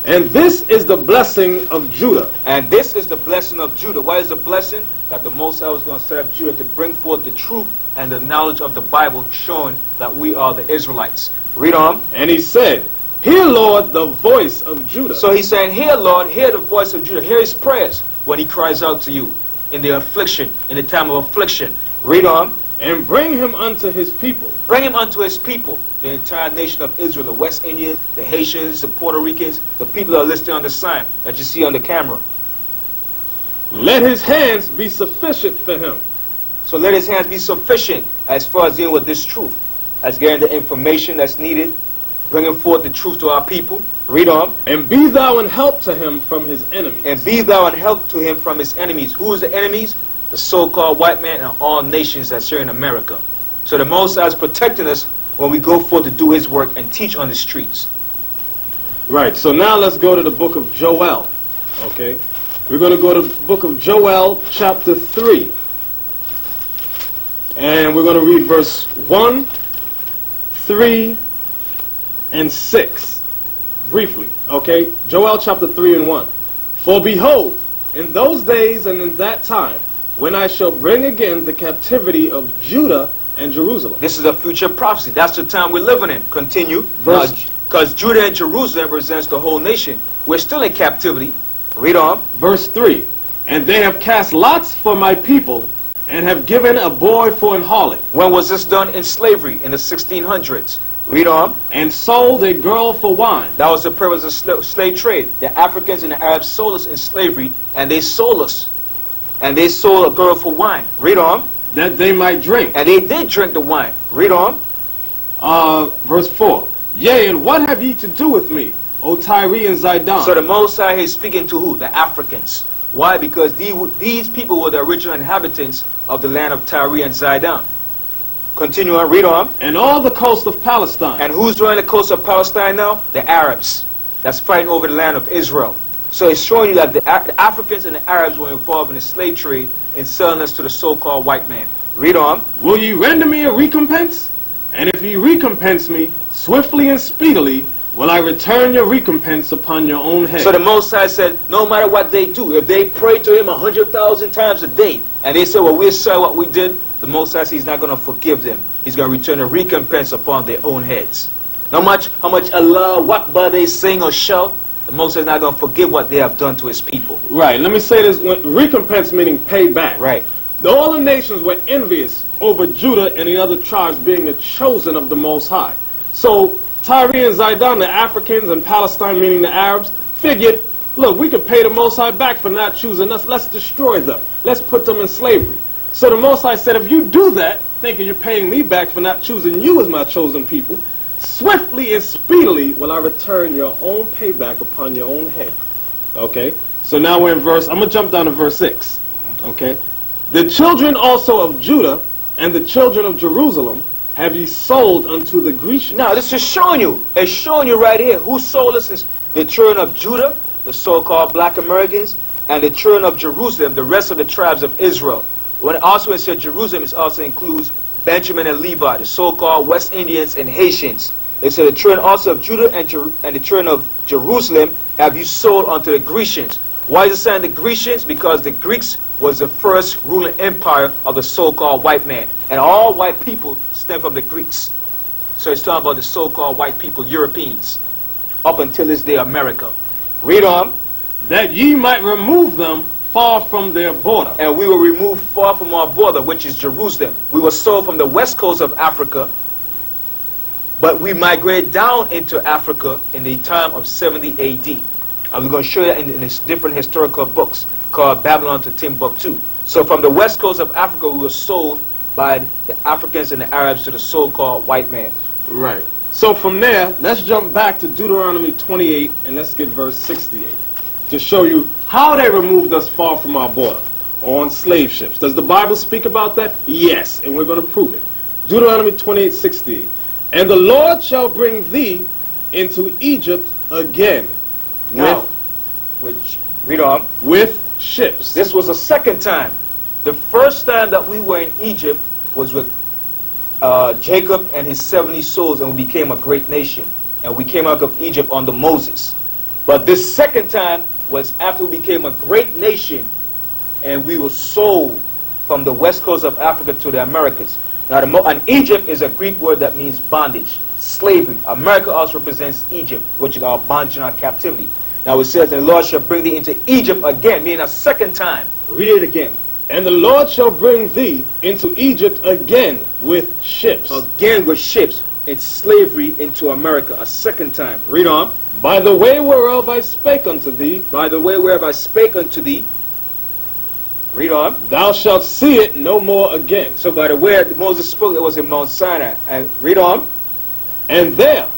And this is the blessing of Judah. And this is the blessing of Judah. What is the blessing? That the Most High was going to set up Judah to bring forth the truth and the knowledge of the Bible, showing that we are the Israelites. Read on. And he said, Hear, Lord, the voice of Judah. So he's saying, hear, Lord, hear the voice of Judah. Hear his prayers when he cries out to you in the affliction, in the time of affliction. Read on. And bring him unto his people. Bring him unto his people, the entire nation of Israel, the West Indians, the Haitians, the Puerto Ricans, the people that are listed on the sign that you see on the camera. Let his hands be sufficient for him. So let his hands be sufficient as far as dealing with this truth, as getting the information that's needed, bringing forth the truth to our people. Read on. And be thou an help to him from his enemies. And be thou an help to him from his enemies. Who is the enemies? The so-called white man and all nations that's here in America. So the Most High is protecting us when we go forth to do his work and teach on the streets. Right, so now let's go to the book of Joel. Okay? We're going to go to the book of Joel, chapter 3. And we're going to read verse 1, 3, and 6. Briefly, okay? Joel chapter 3 and 1. For behold, in those days and in that time, when I shall bring again the captivity of Judah and Jerusalem. This is a future prophecy. That's the time we're living in. Continue. Verse- Because Judah and Jerusalem represents the whole nation. We're still in captivity. Read on. Verse 3. And they have cast lots for my people, and have given a boy for an harlot, When was this done? In slavery, in the 1600s. Read on. and sold a girl for wine. That was the purpose of slave trade. The Africans and the Arabs sold us in slavery, and they sold us. And they sold a girl for wine. Read on. That they might drink. And they did drink the wine. Read on. Verse 4. Yea, and what have ye to do with me, O Tyre and Zidon? So the Most High is speaking to who? The Africans. Why? Because these people were the original inhabitants of the land of Tyre and Zidon. Continue on. Read on. and all the coast of Palestine. And who's running the coast of Palestine now? The Arabs. That's fighting over the land of Israel. So it's showing you that the Africans and the Arabs were involved in the slave trade in selling us to the so-called white man. Read on. Will ye render me a recompense? And if ye recompense me, swiftly and speedily will I return your recompense upon your own head. So the Most High said, no matter what they do, if they pray to him 100,000 times a day, and they say, well, we're sorry what we did, the Most High says he's not going to forgive them. He's going to return a recompense upon their own heads. No matter how much Allah Akbar they sing or shout, the Most High is not going to forgive what they have done to his people. Right, let me say this. Recompense meaning pay back. Right. All the nations were envious over Judah and the other tribes being the chosen of the Most High. So Tyre and Zidon, the Africans, and Palestine, meaning the Arabs, figured, look, we could pay the Most High back for not choosing us. Let's destroy them. Let's put them in slavery. So the Most High said, if you do that, thinking you're paying me back for not choosing you as my chosen people, swiftly and speedily will I return your own payback upon your own head. Okay? So now we're in verse, I'm going to jump down to verse 6. Okay? The children also of Judah and the children of Jerusalem have ye sold unto the Grecians. Now, this is showing you. It's showing you right here who sold us is the children of Judah, the so-called black Americans, and the children of Jerusalem, the rest of the tribes of Israel. When also it said Jerusalem, it also includes Benjamin and Levi, the so-called West Indians and Haitians. It said the children also of Judah and the children of Jerusalem have you sold unto the Grecians. Why is it saying the Grecians? Because the Greeks was the first ruling empire of the so-called white man. And all white people stem from the Greeks. So it's talking about the so-called white people, Europeans, up until this day, America. Read on. That ye might remove them far from their border. And we were removed far from our border, which is Jerusalem. We were sold from the west coast of Africa, but we migrated down into Africa in the time of 70 AD. And we're going to show you that in different historical books called Babylon to Timbuktu. So from the west coast of Africa, we were sold by the Africans and the Arabs to the so-called white man. Right. So from there, let's jump back to Deuteronomy 28 and let's get verse 68 to show you how they removed us far from our border on slave ships. Does the Bible speak about that? Yes, and we're going to prove it. Deuteronomy 28:68. And the Lord shall bring thee into Egypt again. Now, read on. With ships. This was the second time. The first time that we were in Egypt was with Jacob and his 70 souls, and we became a great nation. And we came out of Egypt under Moses. But this second time was after we became a great nation, and we were sold from the west coast of Africa to the Americas. Now, and Egypt is a Greek word that means bondage, slavery. America also represents Egypt, which is our bondage and our captivity. Now it says, and the Lord shall bring thee into Egypt again, meaning a second time. Read it again. And the Lord shall bring thee into Egypt again with ships. Again with ships. It's slavery into America a second time. Read on. By the way whereof I spake unto thee. By the way whereof I spake unto thee. Read on. Thou shalt see it no more again. So by the way Moses spoke, it was in Mount Sinai. And read on. And there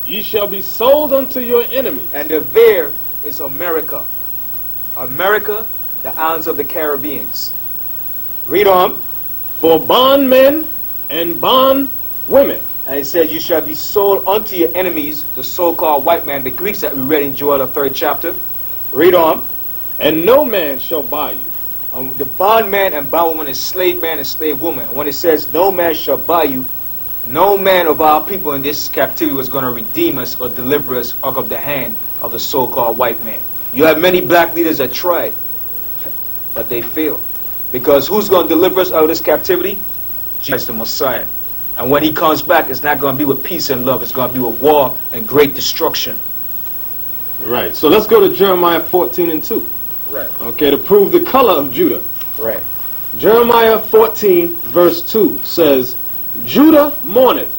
ye shall be sold unto your enemies. And the there is America. America, the islands of the Caribbeans. Read on. For bondmen and bondwomen. And it says, you shall be sold unto your enemies, the so-called white man, the Greeks that we read in Joel, the 3rd chapter. Read on. And no man shall buy you. The bondman and bondwoman is slave man and slave woman. And when it says, no man shall buy you, no man of our people in this captivity was going to redeem us or deliver us out of the hand of the so-called white man. You have many black leaders that tried, but they failed. Because who's going to deliver us out of this captivity? Jesus the Messiah. And when he comes back, it's not going to be with peace and love. It's going to be with war and great destruction. Right. So let's go to Jeremiah 14:2. Right. Okay, to prove the color of Judah. Right. Jeremiah 14 verse 2 says, Judah mourneth,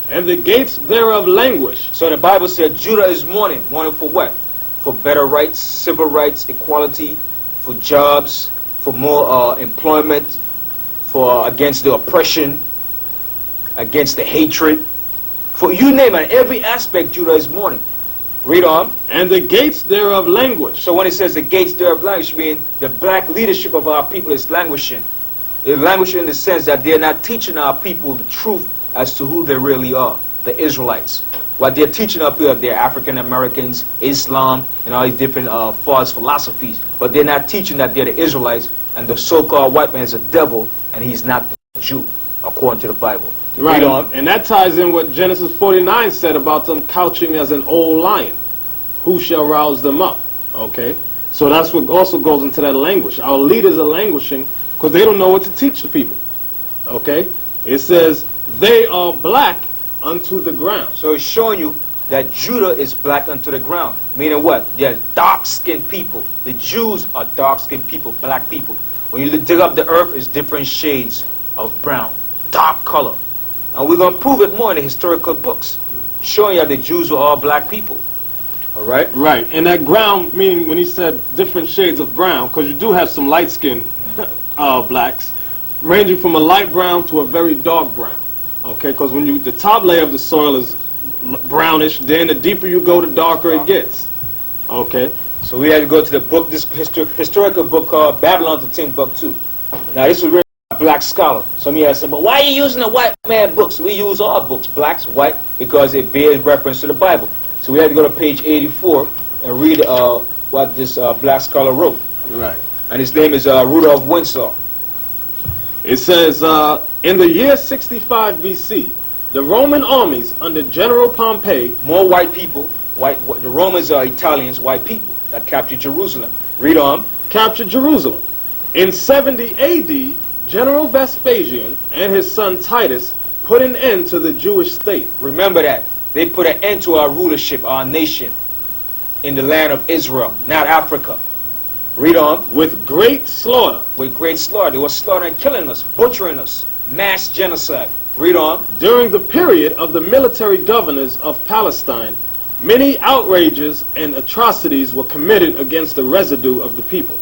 and the gates thereof languish. So the Bible said Judah is mourning. Mourning for what? For better rights, civil rights, equality, for jobs, for more employment, for against the oppression, against the hatred. For you name it, every aspect Judah is mourning. Read on. And the gates thereof languish. So when it says the gates thereof languish, mean the black leadership of our people is languishing. They're languishing in the sense that they're not teaching our people the truth as to who they really are, the Israelites. What they're teaching up here, they're African Americans, Islam, and all these different false philosophies. But they're not teaching that they're the Israelites, and the so-called white man is a devil, and he's not the Jew, according to the Bible. Right, and that ties in what Genesis 49 said about them couching as an old lion. Who shall rouse them up? Okay, so that's what also goes into that language. Our leaders are languishing because they don't know what to teach the people. Okay, it says they are black unto the ground. So it's showing you that Judah is black unto the ground. Meaning what? They're dark-skinned people. The Jews are dark-skinned people, black people. When you dig up the earth, it's different shades of brown, dark color. And we're going to prove it more in the historical books, showing you that the Jews were all black people. All right? Right. And that ground, meaning when he said different shades of brown, because you do have some light-skinned blacks, ranging from a light brown to a very dark brown. Okay? Because when the top layer of the soil is brownish, then the deeper you go, the darker it gets. Okay? So we had to go to the book, this historical book called Babylon to Timbuktu. Now this was written by a black scholar. Some of you have said, but why are you using the white man books? We use all books, blacks, white, because it bears reference to the Bible. So we had to go to page 84 and read what this black scholar wrote. Right. And his name is Rudolph Windsor. It says, in the year 65 BC, the Roman armies under General Pompey, More white people, the Romans are Italians, white people that captured Jerusalem. Read on. captured Jerusalem. In 70 AD, General Vespasian and his son Titus put an end to the Jewish state. Remember that. They put an end to our rulership, our nation, in the land of Israel, not Africa. Read on. With great slaughter. With great slaughter. They were slaughtering, killing us, butchering us. Mass genocide. Read on. During the period of the military governors of Palestine, many outrages and atrocities were committed against the residue of the people.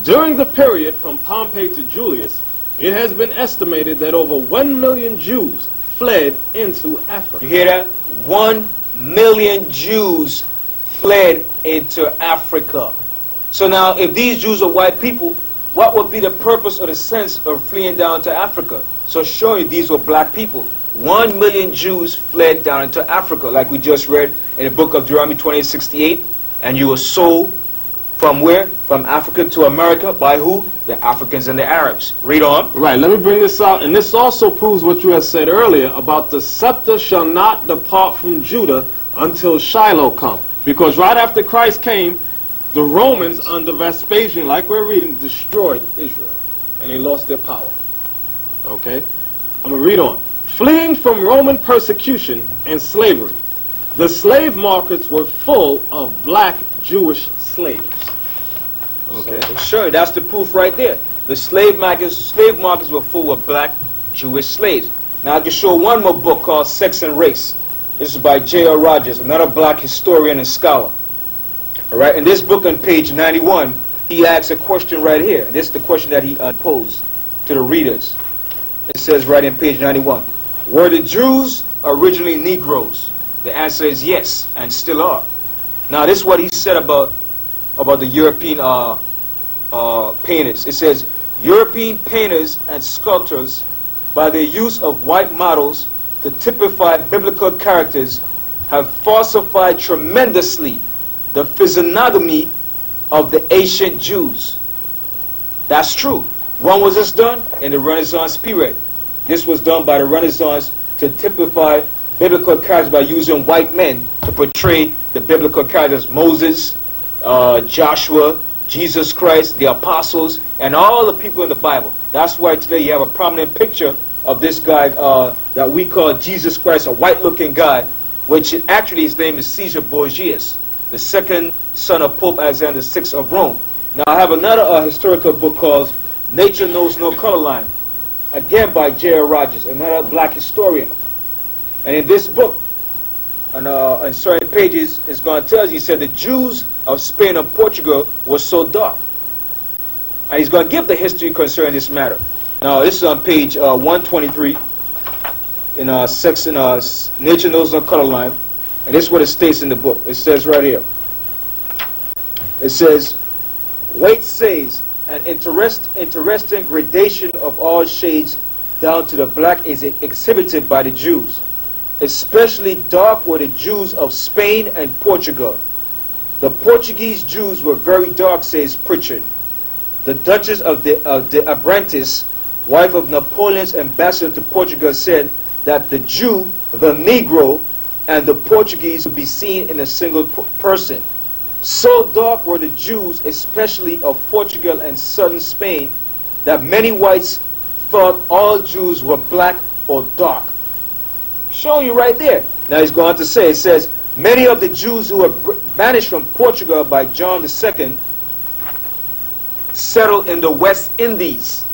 During the period from Pompey to Julius, it has been estimated that over 1 million Jews fled into Africa. You hear that? 1 million Jews fled into Africa. So now, if these Jews are white people, what would be the purpose or the sense of fleeing down to Africa? So showing you these were black people. 1 million Jews fled down into Africa, like we just read in the book of Deuteronomy 28:68. And you were sold from where? From Africa to America. By who? The Africans and the Arabs. Read on. Right, let me bring this out. And this also proves what you had said earlier about the scepter shall not depart from Judah until Shiloh come. Because right after Christ came, the Romans under Vespasian, like we're reading, destroyed Israel. And they lost their power. Okay? I'm going to read on. Fleeing from Roman persecution and slavery, the slave markets were full of black Jewish slaves. Okay? So, sure, that's the proof right there. The slave markets were full of black Jewish slaves. Now I can show one more book called Sex and Race. This is by J.R. Rogers, another black historian and scholar. All right, in this book on page 91, he asks a question right here. This is the question that he posed to the readers. It says right in page 91, were the Jews originally Negroes? The answer is yes, and still are. Now this is what he said about the European painters. It says, European painters and sculptors, by their use of white models to typify biblical characters, have falsified tremendously the physiognomy of the ancient Jews. That's true. When was this done? In the Renaissance period. This was done by the Renaissance to typify biblical characters by using white men to portray the biblical characters. Moses, Joshua, Jesus Christ, the apostles, and all the people in the Bible. That's why today you have a prominent picture of this guy that we call Jesus Christ, a white-looking guy, which actually his name is Caesar Borgias, the second son of Pope Alexander VI of Rome. Now I have another historical book called Nature Knows No Color Line, again by J.R. Rogers, another black historian. And in this book, on certain pages, it's going to tell you, he said the Jews of Spain and Portugal were so dark. And he's going to give the history concerning this matter. Now this is on page 123 in Nature Knows No Color Line. And this is what it states in the book. It says right here. It says, Waite says, an interesting gradation of all shades down to the black is exhibited by the Jews. Especially dark were the Jews of Spain and Portugal. The Portuguese Jews were very dark, says Pritchard. The Duchess of de Abrantes, wife of Napoleon's ambassador to Portugal, said that the Jew, the Negro, and the Portuguese would be seen in a single person. So dark were the Jews, especially of Portugal and southern Spain, that many whites thought all Jews were black or dark. Showing you right there. Now he's going to say, it says, many of the Jews who were banished from Portugal by John II settled in the West Indies.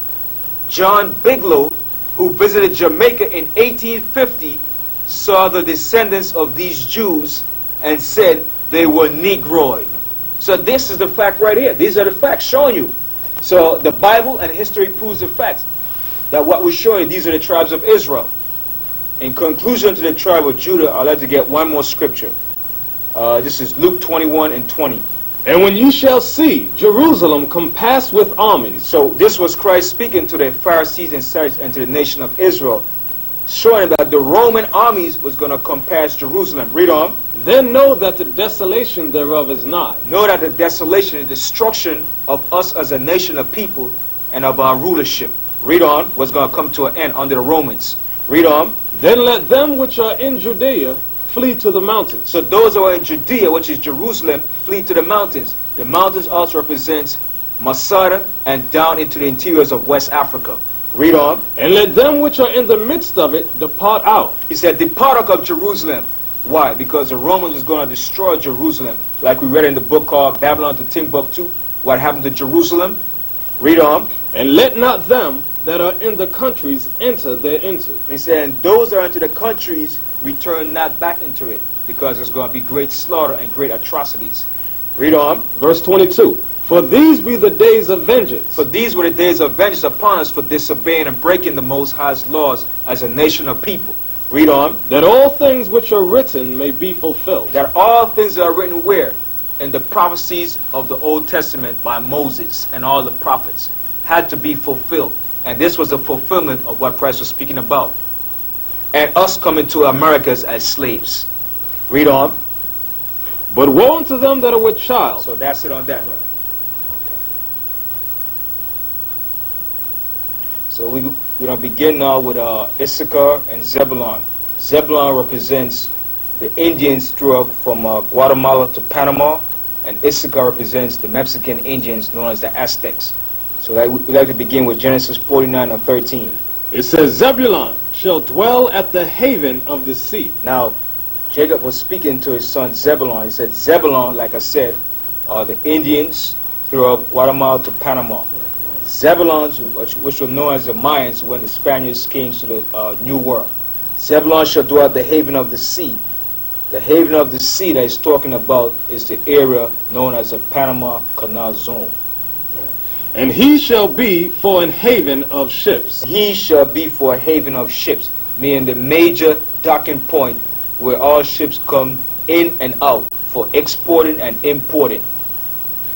John Bigelow, who visited Jamaica in 1850, saw the descendants of these Jews and said they were Negroid. So this is the fact right here. These are the facts showing you. So the Bible and history proves the facts that what we show you, these are the tribes of Israel. In conclusion to the tribe of Judah, I'd like to get one more scripture. This is Luke 21:20. And when you shall see Jerusalem compassed with armies. So this was Christ speaking to the Pharisees and Sadducees and to the nation of Israel. showing that the Roman armies was going to come past Jerusalem. Read on. Then know that the desolation thereof is nigh. Know that the desolation, the destruction of us as a nation of people and of our rulership, read on, was going to come to an end under the Romans. Read on. Then let them which are in Judea flee to the mountains. So those who are in Judea, which is Jerusalem, flee to the mountains. The mountains also represents Masada and down into the interiors of West Africa. Read on. And let them which are in the midst of it depart out. He said, depart out of Jerusalem. Why? Because the Romans was going to destroy Jerusalem. Like we read in the book called Babylon to Timbuktu. What happened to Jerusalem? Read on. And let not them that are in the countries enter thereinto. He said, and those that are into the countries return not back into it, because there's going to be great slaughter and great atrocities. Read on. Verse 22. For these be the days of vengeance. For these were the days of vengeance upon us for disobeying and breaking the Most High's laws as a nation of people. Read on. That all things which are written may be fulfilled. That all things that are written where? In the prophecies of the Old Testament by Moses and all the prophets had to be fulfilled. And this was the fulfillment of what Christ was speaking about. And us coming to Americas as slaves. Read on. But woe unto them that are with child. So that's it on that. Right. So we're going to begin now with Issachar and Zebulon. Zebulon represents the Indians throughout from Guatemala to Panama, and Issachar represents the Mexican Indians known as the Aztecs. So we'd like to begin with Genesis 49 and 13. It says, Zebulon shall dwell at the haven of the sea. Now, Jacob was speaking to his son Zebulon. He said, Zebulon, like I said, are the Indians throughout Guatemala to Panama. Zebulons, which were known as the Mayans when the Spaniards came to the New World. Zebulon shall dwell at the haven of the sea. The haven of the sea that he's talking about is the area known as the Panama Canal Zone. And he shall be for an haven of ships. He shall be for a haven of ships, meaning the major docking point where all ships come in and out for exporting and importing.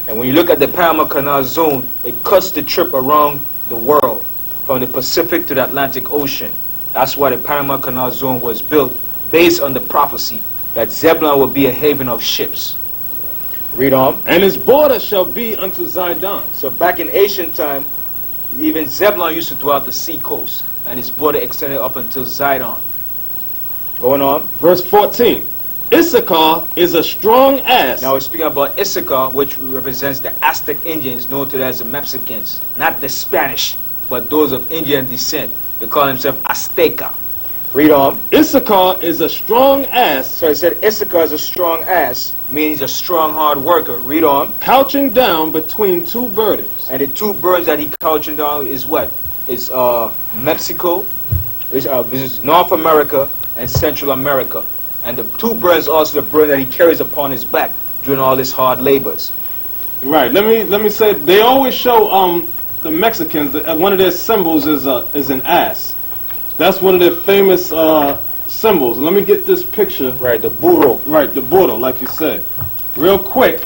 And when you look at the Panama Canal Zone, it cuts the trip around the world from the Pacific to the Atlantic Ocean. That's why the Panama Canal Zone was built based on the prophecy that Zebulon will be a haven of ships. Read on. And his border shall be unto Zidon. So back in ancient time, even Zebulon used to dwell at the sea coast, and his border extended up until Zidon. Going on. Verse 14. Issachar is a strong ass. Now we're speaking about Issachar, which represents the Aztec Indians, known to as the Mexicans. Not the Spanish, but those of Indian descent. They call themselves Azteca. Read on. Issachar is a strong ass. So it said Issachar is a strong ass, meaning he's a strong, hard worker. Read on. Couching down between two burdens. And the two burdens that he couching down is what? Is Mexico, this is North America, and Central America. And the two burdens also the burden that he carries upon his back during all his hard labors. Right. Let me say they always show the Mexicans one of their symbols is an ass. That's one of their famous symbols. Let me get this picture. Right, the burro. Right, the burro, like you said. Real quick.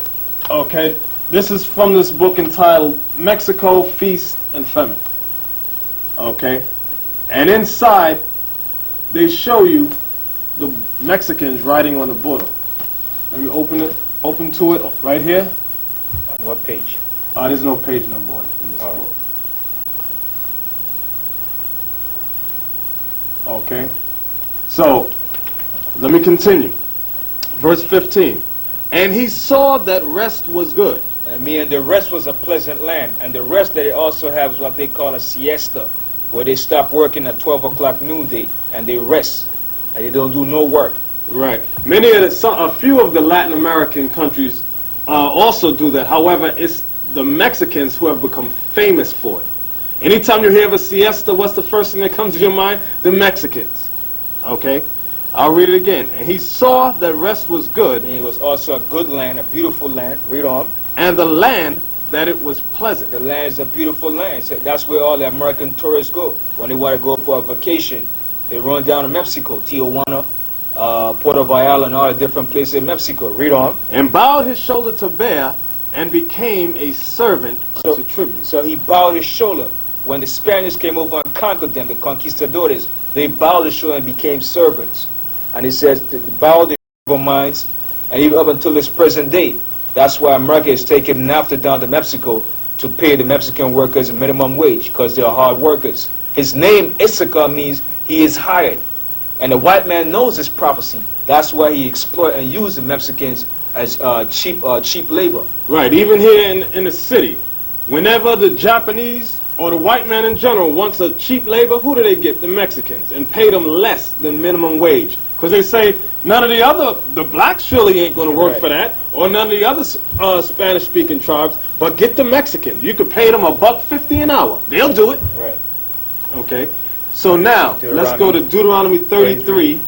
Okay. This is from this book entitled Mexico, Feast and Famine. Okay. And inside they show you the Mexicans riding on the border. Let me open to it right here. On what page? There's no page number in this book. Okay. So, let me continue. Verse 15. And he saw that rest was good. And meaning the rest was a pleasant land. And the rest that they also have is what they call a siesta, where they stop working at 12 o'clock noonday and they rest. And they don't do no work. Right. A few of the Latin American countries also do that. However, it's the Mexicans who have become famous for it. Anytime you hear of a siesta, what's the first thing that comes to your mind? The Mexicans. Okay? I'll read it again. And he saw that rest was good. And it was also a good land, a beautiful land. Read on. And the land that it was pleasant. The land is a beautiful land. So that's where all the American tourists go when they want to go for a vacation. They run down to Mexico, Tijuana, Puerto Vallarta, and all the different places in Mexico. Read on. And bowed his shoulder to bear, and became a servant unto tribute. So he bowed his shoulder. When the Spaniards came over and conquered them, the conquistadores, they bowed the shoulder and became servants. And it says they bowed their minds, and even up until this present day. That's why America is taking NAFTA down to Mexico to pay the Mexican workers a minimum wage, because they are hard workers. His name, Issachar, means he is hired. And the white man knows this prophecy. That's why he exploit and use the Mexicans as cheap labor. Right, even here in the city, whenever the Japanese or the white man in general wants a cheap labor, who do they get? The Mexicans, and pay them less than minimum wage. Because they say none of the blacks surely ain't going to work for that, or none of the other Spanish-speaking tribes, but get the Mexicans. You could pay them $1.50 an hour. They'll do it. Right. Okay. So now, let's go to Deuteronomy 33.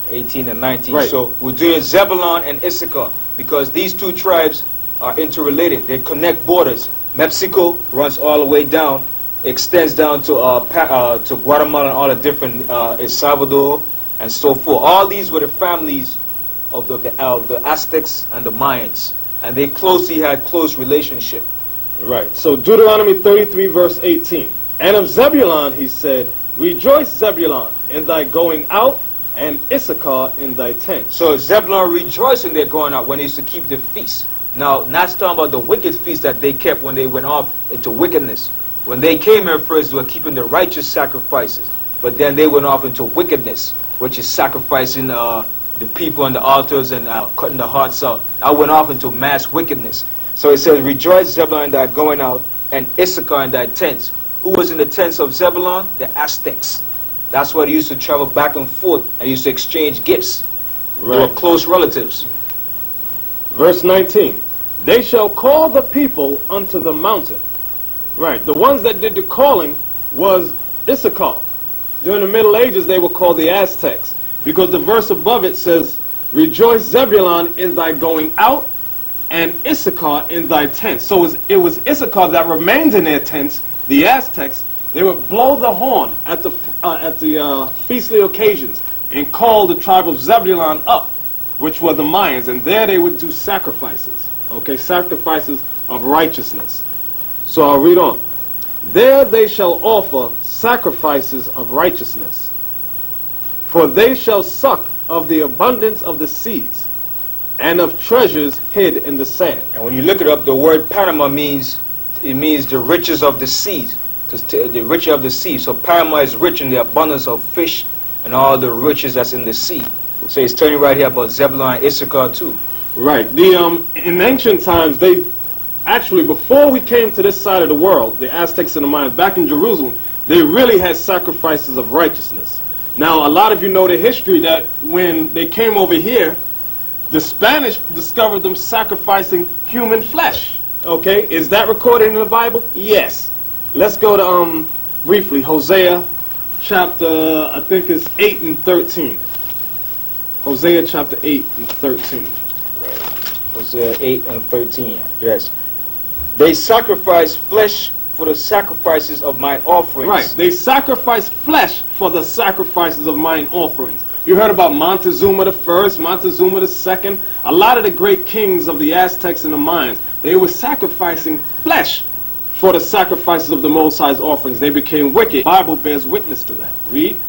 18 and 19. Right. So we're doing Zebulun and Issachar, because these two tribes are interrelated. They connect borders. Mexico runs all the way down, extends down to Guatemala and all the different El Salvador and so forth. All these were the families of the Aztecs and the Mayans, and they closely had close relationship. Right. So Deuteronomy 33 verse 18. And of Zebulun he said, Rejoice, Zebulun, in thy going out, and Issachar in thy tent. So Zebulun rejoiced in their going out when they used to keep the feast. Now, not talking about the wicked feast that they kept when they went off into wickedness. When they came here first, they were keeping the righteous sacrifices. But then they went off into wickedness, which is sacrificing the people on the altars and cutting the hearts out. I went off into mass wickedness. So it says, Rejoice, Zebulun, in thy going out, and Issachar in thy tents. Who was in the tents of Zebulun? The Aztecs. That's why they used to travel back and forth and used to exchange gifts. Right. They were close relatives. Verse 19. They shall call the people unto the mountain. Right. The ones that did the calling was Issachar. During the Middle Ages, they were called the Aztecs, because the verse above it says, Rejoice, Zebulun, in thy going out, and Issachar in thy tents. So it was Issachar that remained in their tents. The Aztecs, they would blow the horn at the feastly occasions and call the tribe of Zebulun up, which were the Mayans, and there they would do sacrifices. Okay, sacrifices of righteousness. So I'll read on. There they shall offer sacrifices of righteousness, for they shall suck of the abundance of the seas, and of treasures hid in the sand. And when you look it up, the word Panama means the riches of the seas, the riches of the sea. So Panama is rich in the abundance of fish and all the riches that's in the sea. So it's telling you right here about Zebulun and Issachar too. Right. In ancient times, they actually, before we came to this side of the world, the Aztecs and the Mayans, back in Jerusalem, they really had sacrifices of righteousness. Now, a lot of you know the history that when they came over here, the Spanish discovered them sacrificing human flesh. Okay, is that recorded in the Bible? Yes. Let's go to briefly Hosea chapter, I think it's 8 and 13. Hosea chapter 8 and 13. Right. Hosea 8 and 13. Yes. They sacrifice flesh for the sacrifices of mine offerings. Right. They sacrifice flesh for the sacrifices of mine offerings. You heard about Montezuma the First, Montezuma the Second. A lot of the great kings of the Aztecs and the Mayans, they were sacrificing flesh for the sacrifices of the Most High's offerings. They became wicked. The Bible bears witness to that. Read.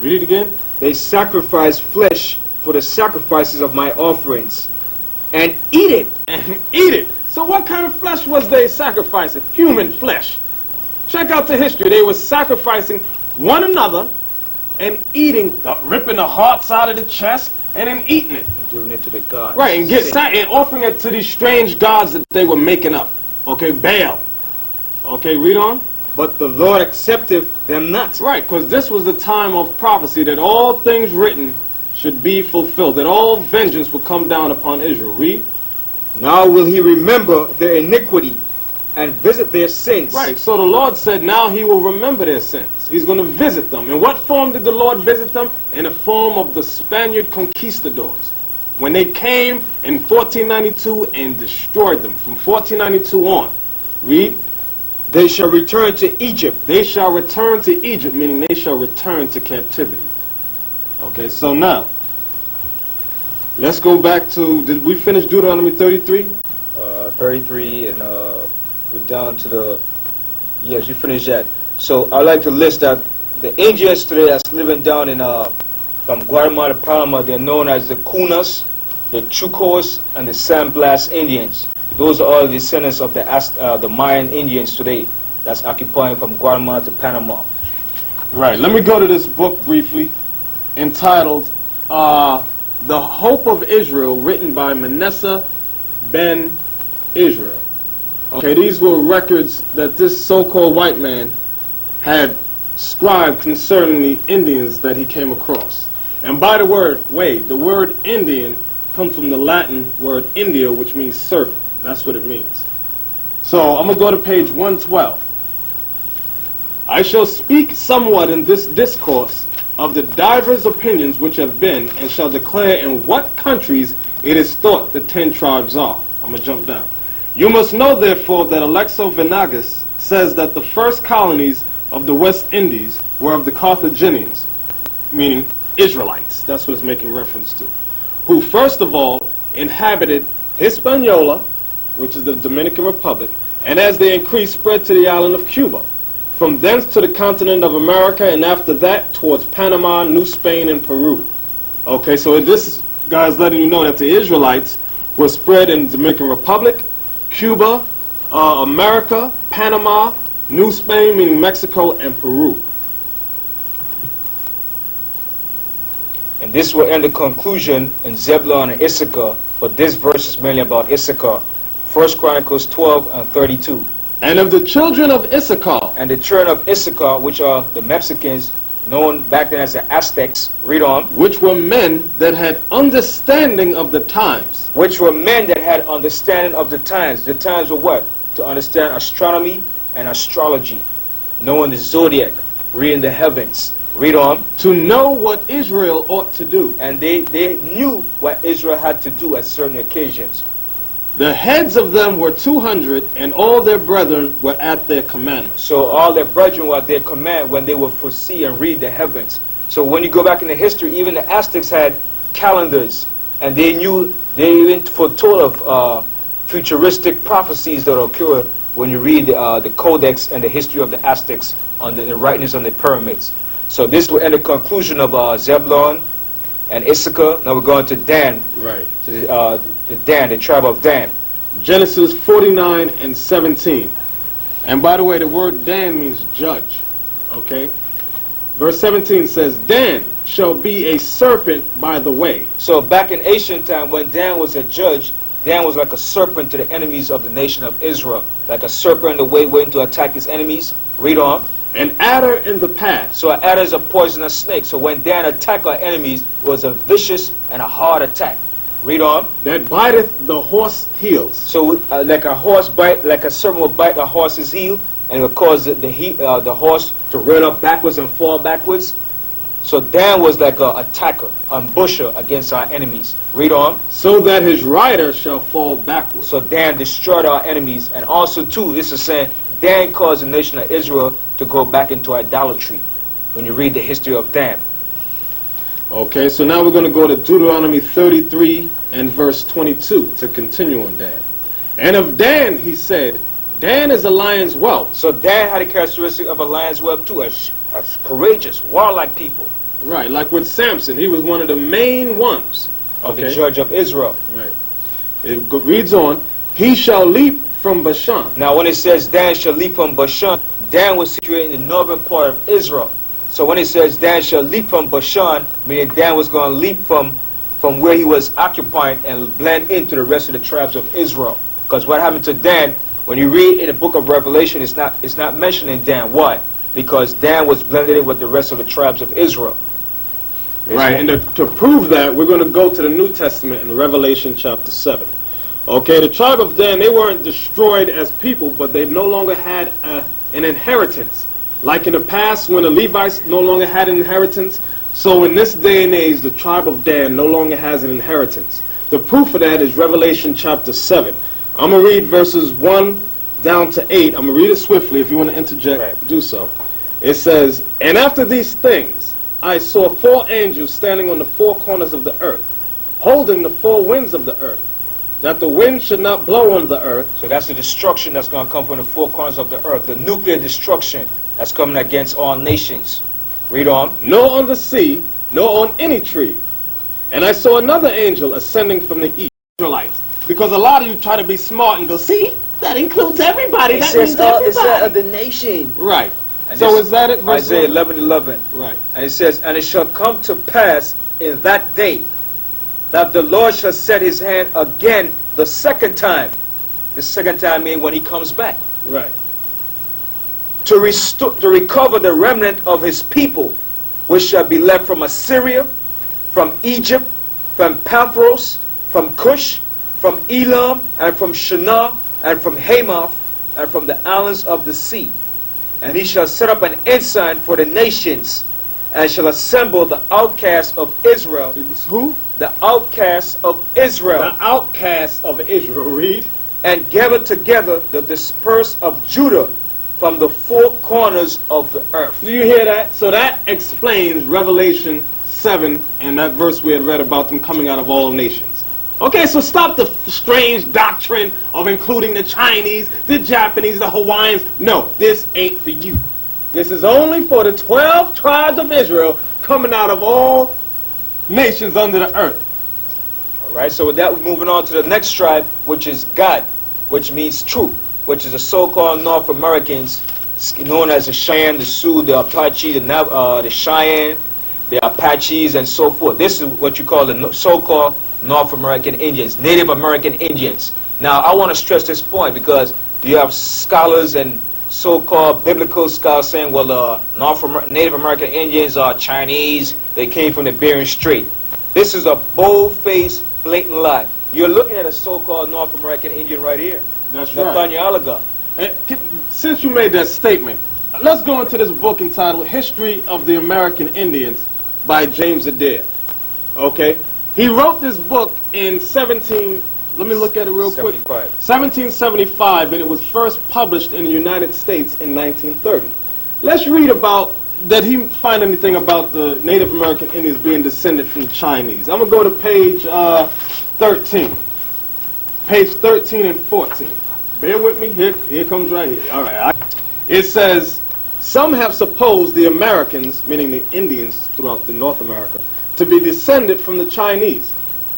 Read it again. They sacrifice flesh for the sacrifices of my offerings, and eat it. And eat it. So what kind of flesh was they sacrificing? Human flesh. Check out the history. They were sacrificing one another and eating, ripping the hearts out of the chest and then eating it. And giving it to the gods. Right, and offering it to these strange gods that they were making up. Okay, Baal. Okay, read on. But the Lord accepteth them not. Right, because this was the time of prophecy that all things written should be fulfilled, that all vengeance would come down upon Israel. Read. Now will he remember their iniquity and visit their sins. Right, so the Lord said now he will remember their sins. He's going to visit them. In what form did the Lord visit them? In the form of the Spaniard conquistadors. When they came in 1492 and destroyed them from 1492 on. Read. They shall return to Egypt. They shall return to Egypt, meaning they shall return to captivity. Okay, so now, let's go back to, did we finish Deuteronomy 33? 33, and we're down to the, yes, you finished that. So I'd like to list that the Indians today that's living down in from Guatemala to Panama, they're known as the Kunas, the Chucos, and the San Blas Indians. Those are all descendants of the Mayan Indians today that's occupying from Guatemala to Panama. Right. Let me go to this book briefly, entitled The Hope of Israel, written by Manasseh ben Israel. Okay, these were records that this so-called white man had scribed concerning the Indians that he came across. And by the way, the word Indian comes from the Latin word India, which means servant. That's what it means. So I'm going to go to page 112. I shall speak somewhat in this discourse of the divers opinions which have been, and shall declare in what countries it is thought the 10 tribes are. I'm going to jump down. You must know, therefore, that Alexo Venagas says that the first colonies of the West Indies were of the Carthaginians, meaning Israelites. That's what it's making reference to. Who first of all inhabited Hispaniola, which is the Dominican Republic, and as they increased, spread to the island of Cuba. From thence to the continent of America, and after that towards Panama, New Spain, and Peru. Okay, so this guy's letting you know that the Israelites were spread in the Dominican Republic, Cuba, America, Panama, New Spain, meaning Mexico, and Peru. And this will end the conclusion in Zebulun and Issachar, but this verse is mainly about Issachar. 1 Chronicles 12 and 32. And of the children of Issachar. And the children of Issachar, which are the Mexicans, known back then as the Aztecs. Read on. Which were men that had understanding of the times. Which were men that had understanding of the times. The times were what? To understand astronomy and astrology. Knowing the zodiac. Reading the heavens. Read on. To know what Israel ought to do. And they knew what Israel had to do at certain occasions. The heads of them were 200, and all their brethren were at their command. So all their brethren were at their command when they would foresee and read the heavens. So when you go back in the history, even the Aztecs had calendars, and they knew, they even foretold of futuristic prophecies that occur when you read the Codex and the history of the Aztecs on the writings on the pyramids. So this will end the conclusion of Zebulun and Issachar. Now we're going to Dan. Right. To Dan, the tribe of Dan. Genesis 49 and 17. And by the way, the word Dan means judge. Okay? Verse 17 says, Dan shall be a serpent by the way. So back in ancient time, when Dan was a judge, Dan was like a serpent to the enemies of the nation of Israel. Like a serpent in the way waiting to attack his enemies. Read on. An adder in the path. So an adder is a poisonous snake. So when Dan attacked our enemies, it was a vicious and a hard attack. Read on. That biteth the horse heels. So like a horse bite, like a serpent will bite a horse's heel, and it will cause the horse to rear up backwards and fall backwards. So Dan was like an attacker, ambusher against our enemies. Read on. So that his rider shall fall backwards. So Dan destroyed our enemies, and also too, this is saying Dan caused the nation of Israel to go back into idolatry. When you read the history of Dan. Okay, so now we're going to go to Deuteronomy 33 and verse 22 to continue on Dan. And of Dan, he said, Dan is a lion's whelp. So Dan had a characteristic of a lion's whelp too, a courageous, warlike people. Right, like with Samson, he was one of the main ones. Of the judge of Israel. Right. It reads on, he shall leap from Bashan. Now when it says Dan shall leap from Bashan, Dan was situated in the northern part of Israel. So when it says Dan shall leap from Bashan, meaning Dan was going to leap from where he was occupying and blend into the rest of the tribes of Israel. Because what happened to Dan, when you read in the book of Revelation, it's not mentioning Dan. Why? Because Dan was blended in with the rest of the tribes of Israel. Right, and to prove that, we're going to go to the New Testament in Revelation chapter 7. Okay, the tribe of Dan, they weren't destroyed as people, but they no longer had an inheritance. Like in the past, when the Levites no longer had an inheritance, so in this day and age, the tribe of Dan no longer has an inheritance. The proof of that is Revelation chapter 7. I'm going to read verses 1 down to 8. I'm going to read it swiftly. If you want to interject, do so. It says, And after these things, I saw 4 angels standing on the 4 corners of the earth, holding the 4 winds of the earth, that the wind should not blow on the earth. So that's the destruction that's going to come from the 4 corners of the earth, the nuclear destruction that's coming against all nations. Read on. nor on the sea, nor on any tree. And I saw another angel ascending from the east. Israelites. Because a lot of you try to be smart and go, see, that includes everybody. That means everybody. It says the nation. Right. And So is that it? Verse Isaiah 11? 11:11. Right. And it says, and it shall come to pass in that day that the Lord shall set his hand again the second time. The second time means when he comes back. Right. To recover the remnant of his people, which shall be left from Assyria, from Egypt, from Pathros, from Cush, from Elam, and from Shinar, and from Hamath, and from the islands of the sea. And he shall set up an ensign for the nations, and shall assemble the outcasts of Israel. Who? The outcasts of Israel. The outcasts of Israel. Read. And gather together the dispersed of Judah from the four corners of the earth. Do you hear that? So that explains Revelation 7 and that verse we had read about them coming out of all nations. Okay, so stop the strange doctrine of including the Chinese, the Japanese, the Hawaiians. No, this ain't for you. This is only for the 12 tribes of Israel coming out of all nations under the earth. All right, so with that, we're moving on to the next tribe, which is Gad, which means truth, which is the so-called North Americans, known as the Cheyenne, the Sioux, the Apache, the Cheyenne, the Apaches, and so forth. This is what you call the so-called North American Indians, Native American Indians. Now, I want to stress this point because you have scholars and so-called biblical scholars saying, well, Native American Indians are Chinese, they came from the Bering Strait. This is a bold-faced, blatant lie. You're looking at a so-called North American Indian right here. That's right. Nathaniel Alaga. Since you made that statement, let's go into this book entitled History of the American Indians by James Adair. Okay? He wrote this book in let me look at it real quick. 1775, and it was first published in the United States in 1930. Let's read about, did he find anything about the Native American Indians being descended from the Chinese? I'm going to go to page 13. Page 13 and 14. Bear with me. Here comes right here. All right. It says, some have supposed the Americans, meaning the Indians throughout the North America, to be descended from the Chinese.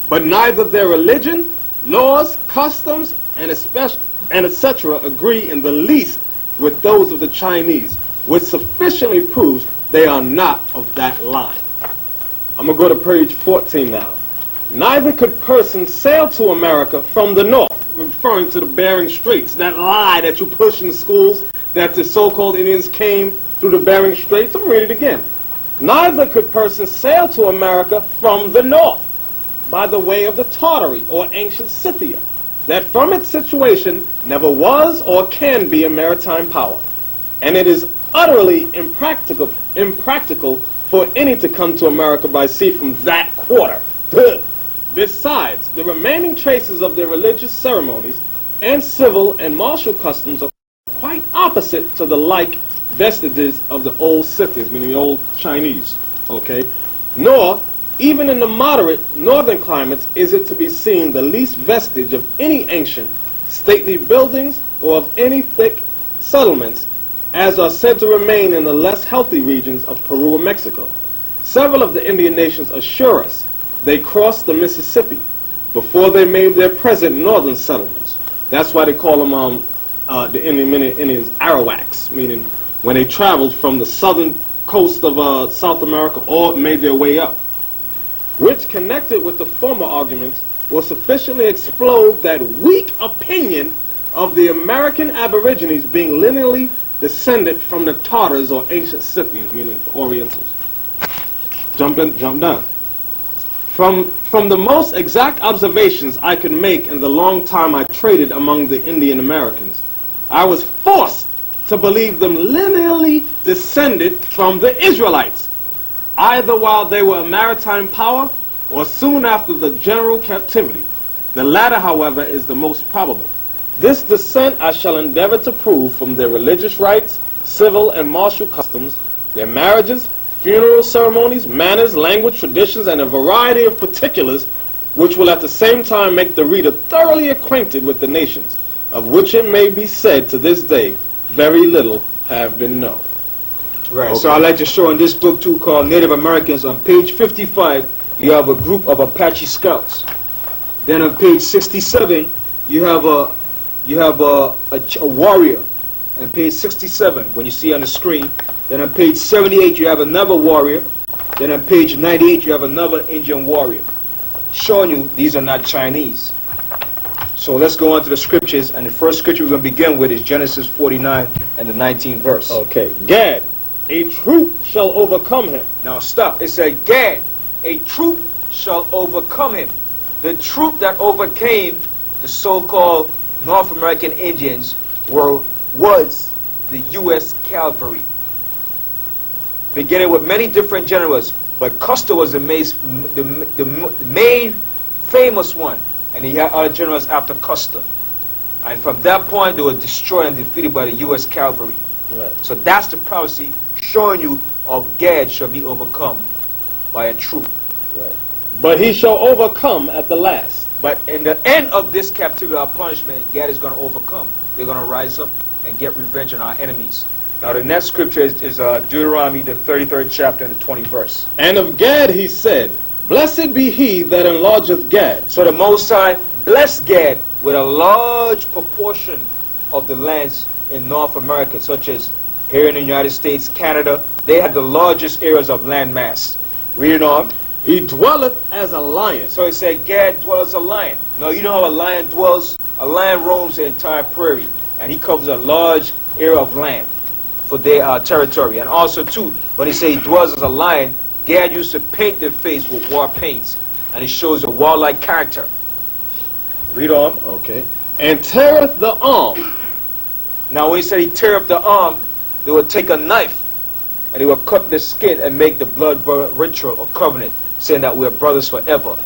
But neither their religion, laws, customs, and etc. agree in the least with those of the Chinese, which sufficiently proves they are not of that line. I'm going to go to page 14 now. Neither could persons sail to America from the north, referring to the Bering Straits, that lie that you push in schools, that the so-called Indians came through the Bering Straits. I'm read it again. Neither could persons sail to America from the north, by the way of the Tartary, or ancient Scythia, that from its situation never was or can be a maritime power, and it is utterly impractical for any to come to America by sea from that quarter. Besides, the remaining traces of their religious ceremonies and civil and martial customs are quite opposite to the like vestiges of the old Scythians, meaning the old Chinese. Okay? Nor, even in the moderate northern climates, is it to be seen the least vestige of any ancient, stately buildings or of any thick settlements, as are said to remain in the less healthy regions of Peru and Mexico. Several of the Indian nations assure us they crossed the Mississippi before they made their present northern settlements. That's why they call them the Indians Arawaks, meaning when they traveled from the southern coast of South America or made their way up, which, connected with the former arguments, will sufficiently explode that weak opinion of the American Aborigines being lineally descended from the Tartars or ancient Scythians, meaning the Orientals. Jump down. From the most exact observations I could make in the long time I traded among the Indian Americans, I was forced to believe them lineally descended from the Israelites, either while they were a maritime power or soon after the general captivity. The latter, however, is the most probable. This descent I shall endeavor to prove from their religious rites, civil and martial customs, their marriages, funeral ceremonies, manners, language, traditions, and a variety of particulars which will at the same time make the reader thoroughly acquainted with the nations, of which it may be said to this day very little have been known. Right. Okay. So I like to show in this book too, called Native Americans. On page 55, you have a group of Apache scouts. Then on page 67, you have a warrior. On page 67, when you see on the screen. Then on page 78, you have another warrior. Then on page 98, you have another Indian warrior, showing you these are not Chinese. So let's go on to the scriptures, and the first scripture we're going to begin with is Genesis 49 and the 19th verse. Okay. Gad, a troop shall overcome him. Now stop. It said, Gad, a troop shall overcome him. The troop that overcame the so-called North American Indians was the U.S. cavalry, beginning with many different generals, but Custer was the main famous one, and he had other generals after Custer. And from that point, they were destroyed and defeated by the U.S. cavalry. Right. So that's the prophecy showing you of Gad shall be overcome by a troop. Right. But he shall overcome at the last. But in the end of this captivity or punishment, Gad is going to overcome. They're going to rise up and get revenge on our enemies. Now the next scripture is Deuteronomy, the 33rd chapter and the 20th verse. And of Gad he said, Blessed be he that enlargeth Gad. So the Most High blessed Gad with a large proportion of the lands in North America, such as here in the United States, Canada. They have the largest areas of land mass. Read it on. He dwelleth as a lion. So it said Gad dwells as a lion. Now you know how a lion dwells? A lion roams the entire prairie, and he covers a large area of land for their territory. And also too, when he say he dwells as a lion, Gad used to paint their face with war paints, and it shows a warlike character. Read on. Okay. And teareth the arm. Now when he said he tear up the arm, they would take a knife and they would cut the skin and make the blood ritual or covenant, saying that we are brothers forever.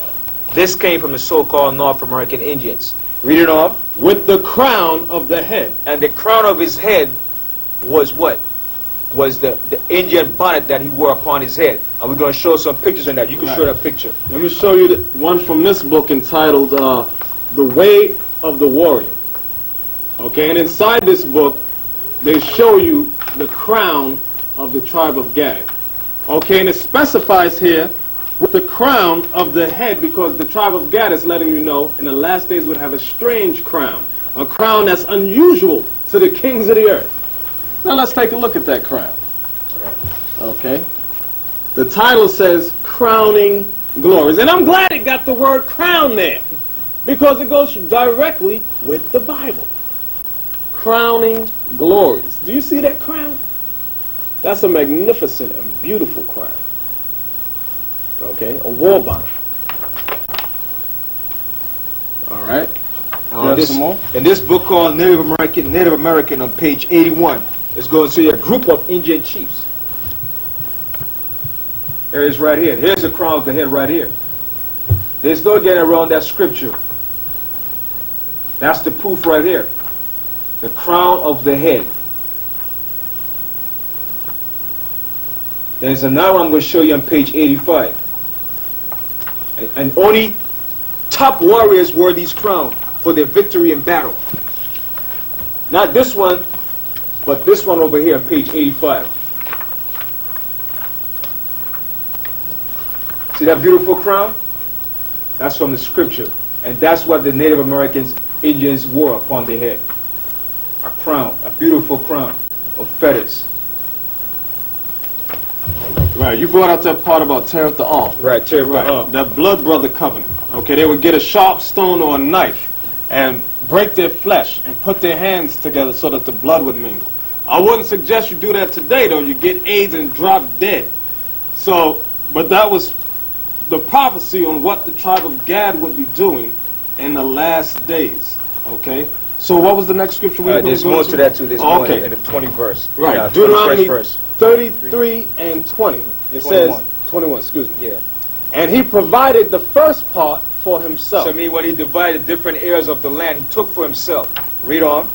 This came from the so-called North American Indians. Read it on. With the crown of the head. And the crown of his head was what? Was the Indian bonnet that he wore upon his head. And we're going to show some pictures on that. You can show that picture. Let me show you one from this book entitled The Way of the Warrior. Okay, and inside this book, they show you the crown of the tribe of Gad. Okay, and it specifies here with the crown of the head, because the tribe of Gad is letting you know in the last days would have a strange crown. A crown that's unusual to the kings of the earth. Now let's take a look at that crown. Okay. The title says Crowning Glories. And I'm glad it got the word crown there, because it goes directly with the Bible. Crowning Glories. Do you see that crown? That's a magnificent and beautiful crown. Okay, a war bonnet. All right. In this book called Native American on page 81, it's going to see a group of Indian chiefs. There it is right here. Here's the crown of the head right here. There's no getting around that scripture. That's the proof right here. The crown of the head. There's another one I'm going to show you on page 85. And only top warriors wore these crowns for their victory in battle. Not this one, but this one over here on page 85. See that beautiful crown? That's from the scripture. And that's what the Native Americans, Indians wore upon their head. A crown, a beautiful crown of feathers. Right, you brought out that part about tear up the arm. Right, tear up the arm. That blood brother covenant. Okay, they would get a sharp stone or a knife and break their flesh and put their hands together so that the blood would mingle. I wouldn't suggest you do that today, though. You get AIDS and drop dead. So, but that was the prophecy on what the tribe of Gad would be doing in the last days. Okay? So what was the next scripture we were going to go There's more to that too. There's more in the 20th verse. Right, Deuteronomy 33 and 20. It 21. Says, 21, excuse me. Yeah. And he provided the first part for himself. So I mean, when he divided different areas of the land, he took for himself. Read on.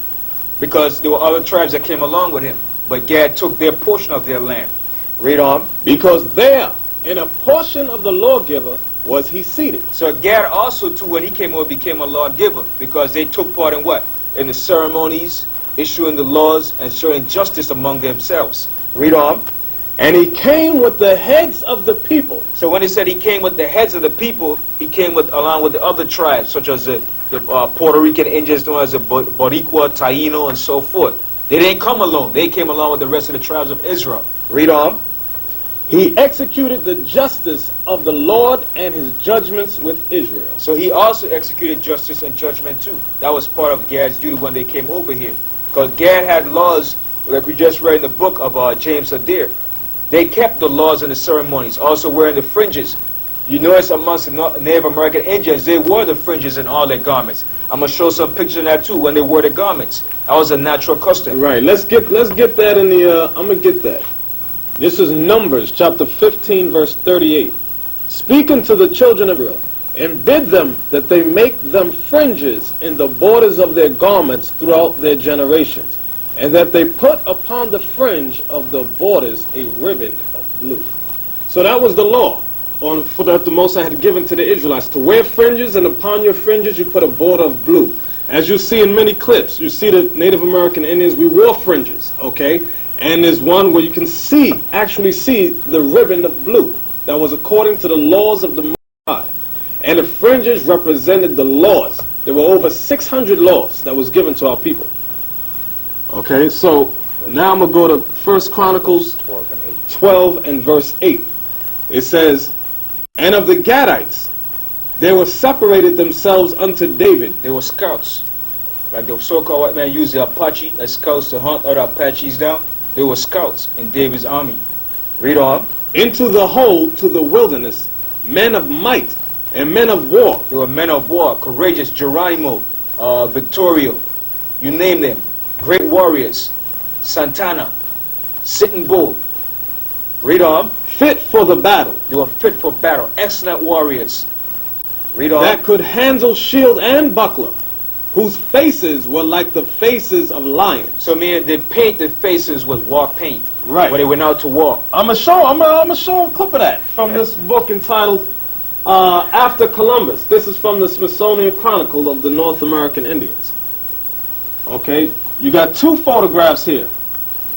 Because there were other tribes that came along with him. But Gad took their portion of their land. Read on. Because there, in a portion of the lawgiver, was he seated. So Gad also, too, when he came over, became a lawgiver. Because they took part in what? In the ceremonies, issuing the laws, and showing justice among themselves. Read on. And he came with the heads of the people. So when he said he came with the heads of the people, he came with along with the other tribes, such as the Puerto Rican Indians known as the Boricua, Taino, and so forth. They didn't come alone. They came along with the rest of the tribes of Israel. Read on. He executed the justice of the Lord and his judgments with Israel. So he also executed justice and judgment too. That was part of Gad's duty when they came over here. Because Gad had laws, like we just read in the book of James Adair. They kept the laws and the ceremonies, also wearing the fringes. You notice amongst the Native American Indians, they wore the fringes in all their garments. I'm going to show some pictures of that too, when they wore the garments. That was a natural custom. Right, let's get that in the, I'm going to get that. This is Numbers chapter 15 verse 38. Speak unto the children of Israel, and bid them that they make them fringes in the borders of their garments throughout their generations, and that they put upon the fringe of the borders a ribbon of blue. So that was the law for that the Most High had given to the Israelites, to wear fringes, and upon your fringes you put a border of blue. As you see in many clips, you see the Native American Indians, we wore fringes, okay? And there's one where you can actually see the ribbon of blue. That was according to the laws of the Most High. And the fringes represented the laws. There were over 600 laws that was given to our people. Okay, so now I'm going to go to 1 Chronicles 12 and verse 8. It says, and of the Gadites, they were separated themselves unto David. They were scouts. Like the so-called white man used the Apache as scouts to hunt other Apaches down. They were scouts in David's army. Read on. Into the whole, to the wilderness, men of might and men of war. They were men of war, courageous, Geronimo, Victorio, you name them. Great warriors, Santana, Sitting Bull. Read on. Fit for the battle. They were fit for battle, excellent warriors. Read on. That could handle shield and buckler, whose faces were like the faces of lions. So meaning they paint their faces with war paint. Right. When they went out to war. I'm gonna show a clip of that from this book entitled After Columbus. This is from the Smithsonian Chronicle of the North American Indians. Okay, you got two photographs here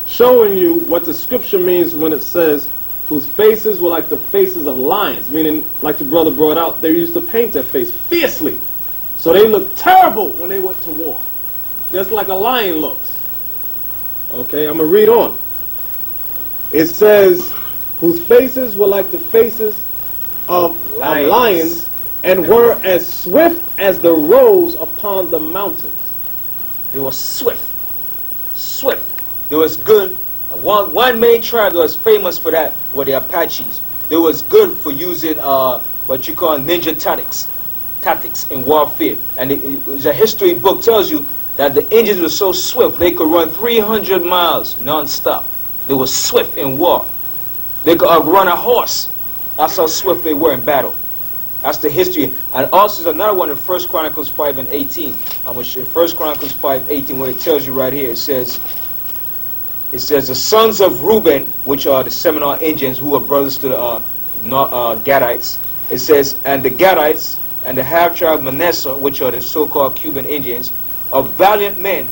showing you what the scripture means when it says whose faces were like the faces of lions, meaning, like the brother brought out, they used to paint their face fiercely. So they looked terrible when they went to war. Just like a lion looks. Okay, I'm going to read on. It says, whose faces were like the faces of lions, and were as swift as the roes upon the mountains. They were swift. Swift. They was good. One main tribe that was famous for that were the Apaches. They was good for using what you call ninja tactics in warfare. And the history book tells you that the Indians were so swift they could run 300 miles non-stop. They were swift in war. They could outrun a horse. That's how swift they were in battle. That's the history. And also there's another one in 1 Chronicles 5 and 18. I'm going to show 1 Chronicles 5:18 where it tells you right here. It says the sons of Reuben, which are the Seminole Indians who were brothers to the Gadites. It says, and the Gadites and the half-tribe Manasseh, which are the so-called Cuban Indians, are valiant men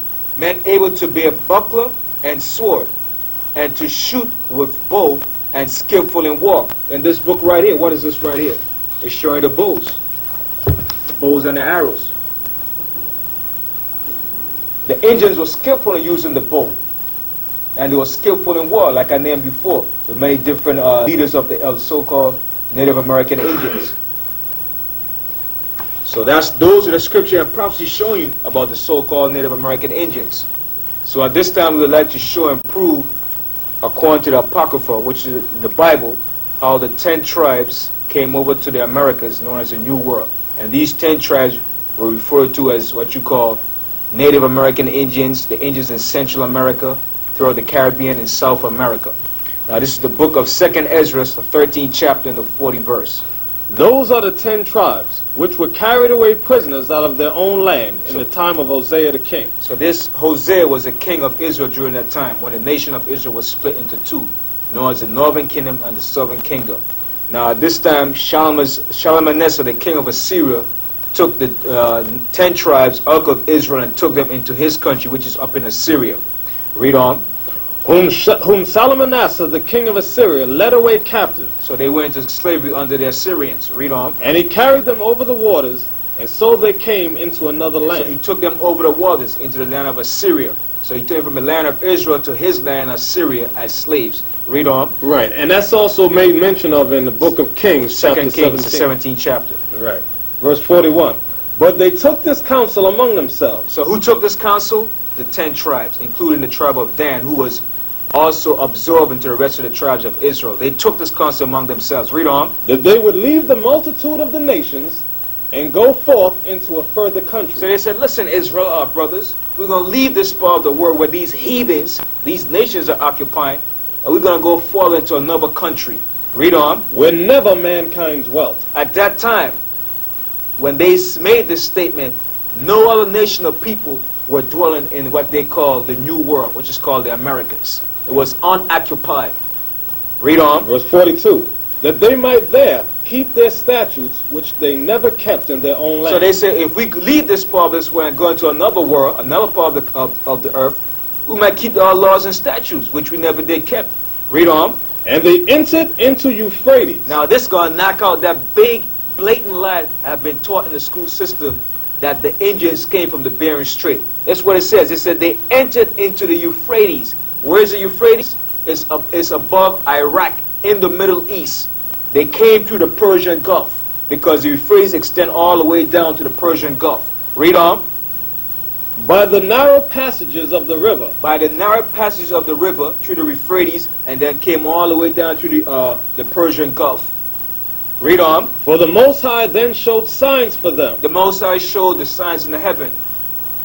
able to bear buckler and sword, and to shoot with bow, and skillful in war. In this book right here, what is this right here? It's showing the bows and the arrows. The Indians were skillful in using the bow, and they were skillful in war, like I named before, with many different leaders of the so-called Native American Indians. So those are the scripture and prophecy showing you about the so-called Native American Indians. So at this time we would like to show and prove, according to the Apocrypha, which is the Bible, how the 10 tribes came over to the Americas, known as the New World. And these 10 tribes were referred to as what you call Native American Indians, the Indians in Central America, throughout the Caribbean and South America. Now this is the book of 2nd Ezra, the 13th chapter and the 40th verse. Those are the 10 tribes which were carried away prisoners out of their own land in the time of Hosea the king. So this Hosea was the king of Israel during that time, when the nation of Israel was split into two, known as the northern kingdom and the southern kingdom. Now at this time, Shalmaneser, the king of Assyria, took the 10 tribes out of Israel and took them into his country, which is up in Assyria. Read on. whom Salmanasseh, the king of Assyria, led away captive. So they went into slavery under the Assyrians. Read on. And he carried them over the waters, and so they came into another So land. he took them over the waters into the land of Assyria. So he took them from the land of Israel to his land, Assyria, as slaves. Read on. Right, and that's also made mention of in the book of Kings, chapter 2 Kings, the 17. 17th chapter. Right, verse 41. But they took this counsel among themselves. So who took this counsel? The 10 tribes, including the tribe of Dan, who was also absorbed into the rest of the tribes of Israel. They took this counsel among themselves. Read on. That they would leave the multitude of the nations and go forth into a further country. So they said, listen, Israel, our brothers, we're going to leave this part of the world where these heathens, these nations are occupying, and we're going to go forth into another country. Read on. Where never mankind dwelt. At that time, when they made this statement, no other nation of people were dwelling in what they call the New World, which is called the Americas. It was unoccupied. Read on. Verse 42. That they might there keep their statutes, which they never kept in their own land. So they say, if we leave this part of this world and go into another world, another part of the earth, we might keep our laws and statutes, which we never did kept. Read on. And they entered into Euphrates. Now this is going to knock out that big, blatant lie that have been taught in the school system that the Indians came from the Bering Strait. That's what it says. It said they entered into the Euphrates. Where's the Euphrates? It's above Iraq in the Middle East. They came through the Persian Gulf because the Euphrates extend all the way down to the Persian Gulf. Read on. By the narrow passages of the river. By the narrow passages of the river through the Euphrates, and then came all the way down to the Persian Gulf. Read on. For the Most High then showed signs for them. The Most High showed the signs in the heaven.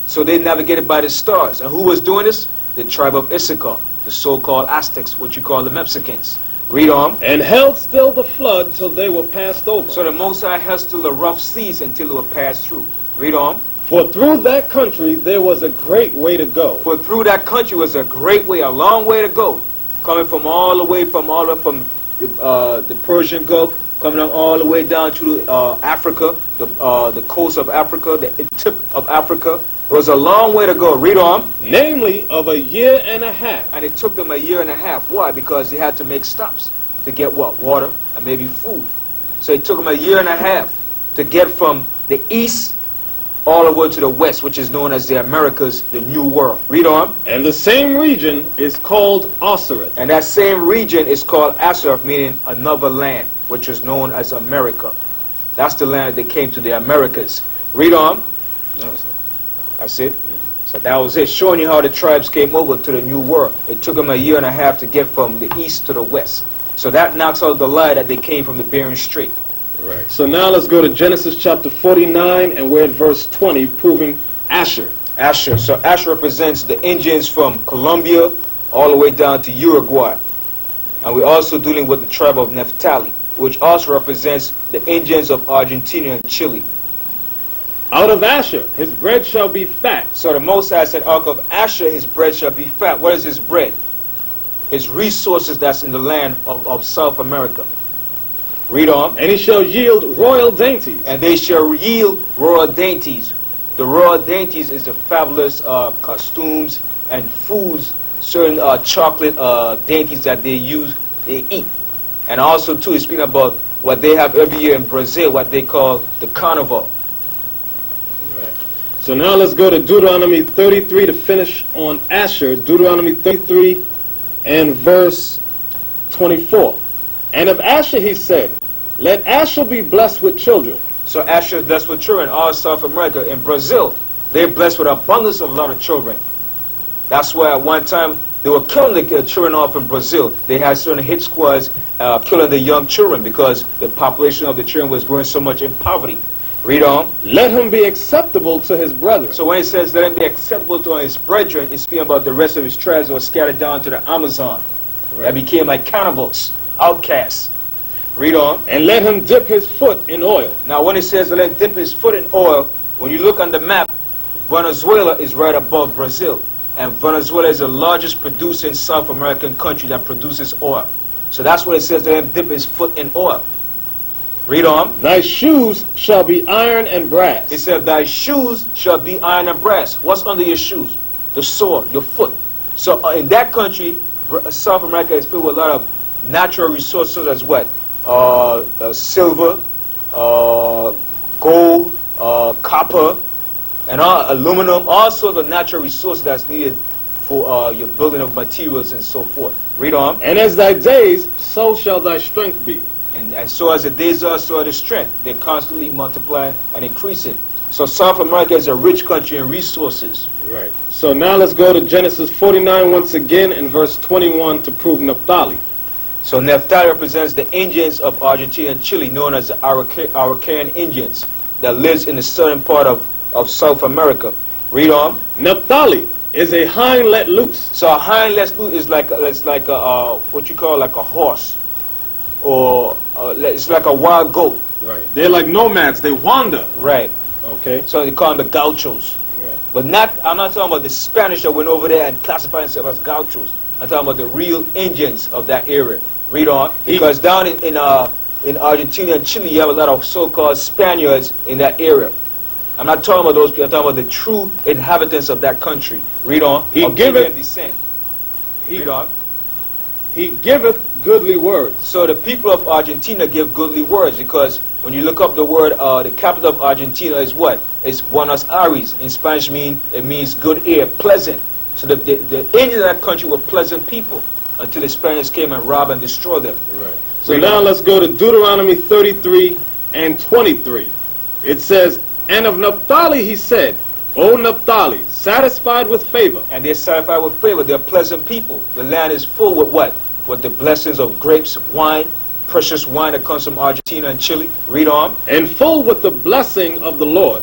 So they navigated by the stars. And who was doing this? The tribe of Issachar, the so-called Aztecs, what you call the Mexicans. Read on. And held still the flood till they were passed over. So the Most High held still the rough seas until they were passed through. Read on. For through that country there was a great way to go. For through that country was a great way, a long way to go. Coming from the Persian Gulf, coming on all the way down to Africa, the coast of Africa, the tip of Africa. It was a long way to go. Read on. Namely, of a year and a half. And it took them a year and a half. Why? Because they had to make stops to get what? Water and maybe food. So it took them a year and a half to get from the east all the way to the west, which is known as the Americas, the New World. Read on. And the same region is called Osiris. And that same region is called Asareth, meaning another land, which is known as America. That's the land they came to, the Americas. Read on. That's it. So that was it, showing you how the tribes came over to the New World. It took them a year and a half to get from the east to the west. So that knocks out the lie that they came from the Bering Strait. Right. So now let's go to Genesis chapter 49, and we're at verse 20, proving Asher. Asher. So Asher represents the Indians from Colombia all the way down to Uruguay. And we're also dealing with the tribe of Naphtali, which also represents the Indians of Argentina and Chile. Out of Asher his bread shall be fat. So the Most High said, out of Asher his bread shall be fat. What is his bread? His resources that's in the land of South America. Read on. And he shall yield royal dainties. And they shall yield royal dainties. The royal dainties is the fabulous costumes and foods, certain chocolate dainties that they eat. And also too, he's speaking about what they have every year in Brazil, what they call the carnival. Right. So now let's go to Deuteronomy 33 to finish on Asher. Deuteronomy 33 and verse 24. And of Asher he said, let Asher be blessed with children. So Asher is blessed with children. All South America, in Brazil, they're blessed with abundance of a lot of children. That's why at one time they were killing the children off in Brazil. They had certain hit squads killing the young children because the population of the children was growing so much in poverty. Read on. Let him be acceptable to his brethren. So when it says let him be acceptable to his brethren, it's speaking about the rest of his tribes that were scattered down to the Amazon. Right. That became like cannibals, outcasts. Read on. And let him dip his foot in oil. Now when it says let him dip his foot in oil, when you look on the map, Venezuela is right above Brazil. And Venezuela is the largest producing South American country that produces oil. So that's what it says, let him dip his foot in oil. Read on. Thy shoes shall be iron and brass. It said, thy shoes shall be iron and brass. What's under your shoes? The sword, your foot. So in that country, South America is filled with a lot of natural resources as what? Silver, gold, copper, and aluminum, all sorts of natural resources that's needed for your building of materials and so forth. Read on. And as thy days, so shall thy strength be. And so as the days are, so are the strength. They constantly multiply and increasing. So South America is a rich country in resources. Right. So now let's go to Genesis 49 once again in verse 21 to prove Naphtali. So Naphtali represents the Indians of Argentina and Chile, known as the Araucanian Indians, that lives in the southern part of South America. Read on. Naphtali is a hind let loose. So a hind let loose is like a what you call like a horse, or it's like a wild goat. Right. They're like nomads. They wander. Right. Okay. So they call them the gauchos. Yeah. But I'm not talking about the Spanish that went over there and classified themselves as gauchos. I'm talking about the real Indians of that area. Read on. Because down in Argentina and Chile, you have a lot of so-called Spaniards in that area. I'm not talking about those people. I'm talking about the true inhabitants of that country. Read on. He giveth descent. Read on. He giveth goodly words. So the people of Argentina give goodly words, because when you look up the word, the capital of Argentina is what? It's Buenos Aires. In Spanish, it means good air, pleasant. So the Indians of that country were pleasant people until the Spaniards came and robbed and destroyed them. Right. So now let's go to Deuteronomy 33 and 23. It says, and of Naphtali he said, O Naphtali, satisfied with favor. And they're satisfied with favor. They're pleasant people. The land is full with what? With the blessings of grapes, wine, precious wine that comes from Argentina and Chile. Read on. And full with the blessing of the Lord.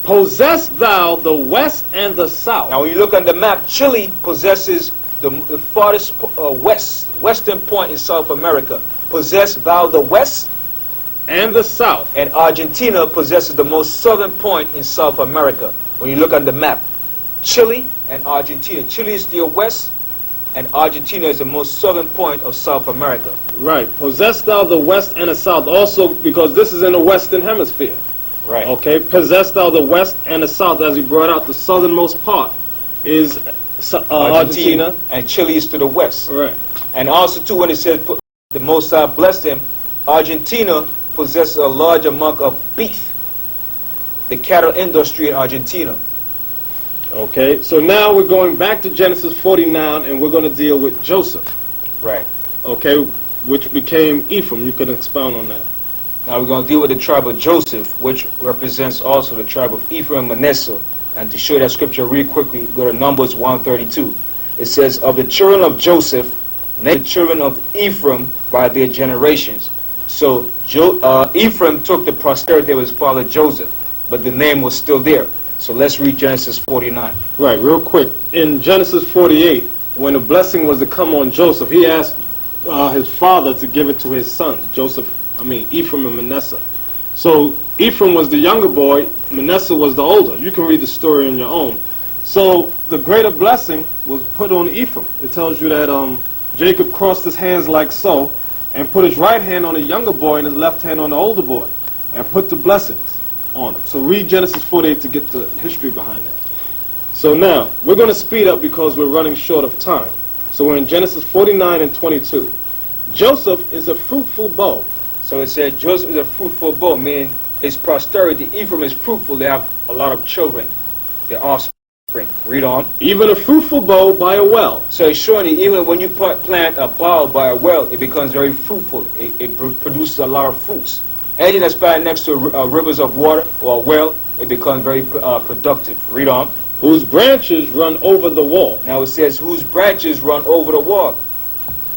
Possess thou the west and the south. Now when you look on the map, Chile possesses the farthest western point in South America. Possess thou the west and the south. And Argentina possesses the most southern point in South America. When you look on the map, Chile and Argentina. Chile is the west, and Argentina is the most southern point of South America. Right. Possess thou the west and the south. Also, because this is in the western hemisphere. Right. Okay. Possess thou the west and the south. As he brought out, the southernmost part is Argentina, and Chile is to the west. Right. And also too, when it says the Most High blessed them, Argentina possesses a large amount of beef, the cattle industry in Argentina. Okay, so now we're going back to Genesis 49 and we're going to deal with Joseph. Right. Okay, which became Ephraim. You can expound on that. Now we're going to deal with the tribe of Joseph, which represents also the tribe of Ephraim and Manasseh. And to show that scripture real quickly, go to Numbers 132. It says, of the children of Joseph, the children of Ephraim by their generations. So Ephraim took the posterity of his father Joseph, but the name was still there. So let's read Genesis 49. Right, real quick. In Genesis 48, when the blessing was to come on Joseph, he asked his father to give it to his sons, Ephraim and Manasseh. So Ephraim was the younger boy, Manasseh was the older. You can read the story on your own. So the greater blessing was put on Ephraim. It tells you that Jacob crossed his hands like so, and put his right hand on the younger boy and his left hand on the older boy, and put the blessings on him. So read Genesis 48 to get the history behind that. So now, we're going to speed up because we're running short of time. So we're in Genesis 49 and 22. Joseph is a fruitful bow. So it said Joseph is a fruitful bow, meaning his posterity. Ephraim is fruitful. They have a lot of children, their offspring. Read on. Even a fruitful bow by a well. So it's showing you, even when you plant a bough by a well, it becomes very fruitful. It produces a lot of fruits. Anything that's planted next to rivers of water or a well, it becomes very productive. Read on. Whose branches run over the wall. Now it says, whose branches run over the wall.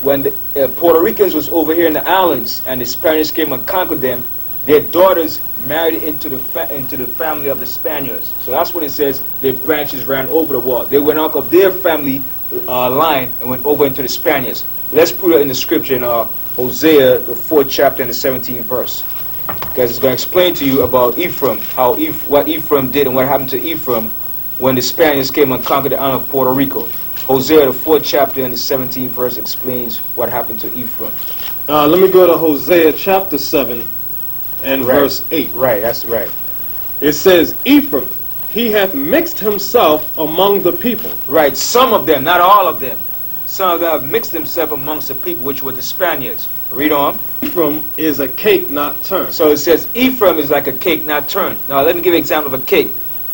When the Puerto Ricans was over here in the islands and the Spaniards came and conquered them, their daughters married into the family of the Spaniards. So that's when it says their branches ran over the wall. They went out of their family line and went over into the Spaniards. Let's put it in the scripture in Hosea, the 4th chapter and the 17th verse. Because it's going to explain to you about Ephraim, what Ephraim did and what happened to Ephraim when the Spaniards came and conquered the island of Puerto Rico. Hosea, the 4th chapter and the 17th verse explains what happened to Ephraim. Let me go to Hosea chapter 7 and verse 8. Right, that's right. It says, Ephraim, he hath mixed himself among the people. Right, some of them, not all of them. some of them have mixed themselves amongst the people, which were the Spaniards. Read on. Ephraim is a cake not turned. So it says Ephraim is like a cake not turned. Now let me give you an example of a cake.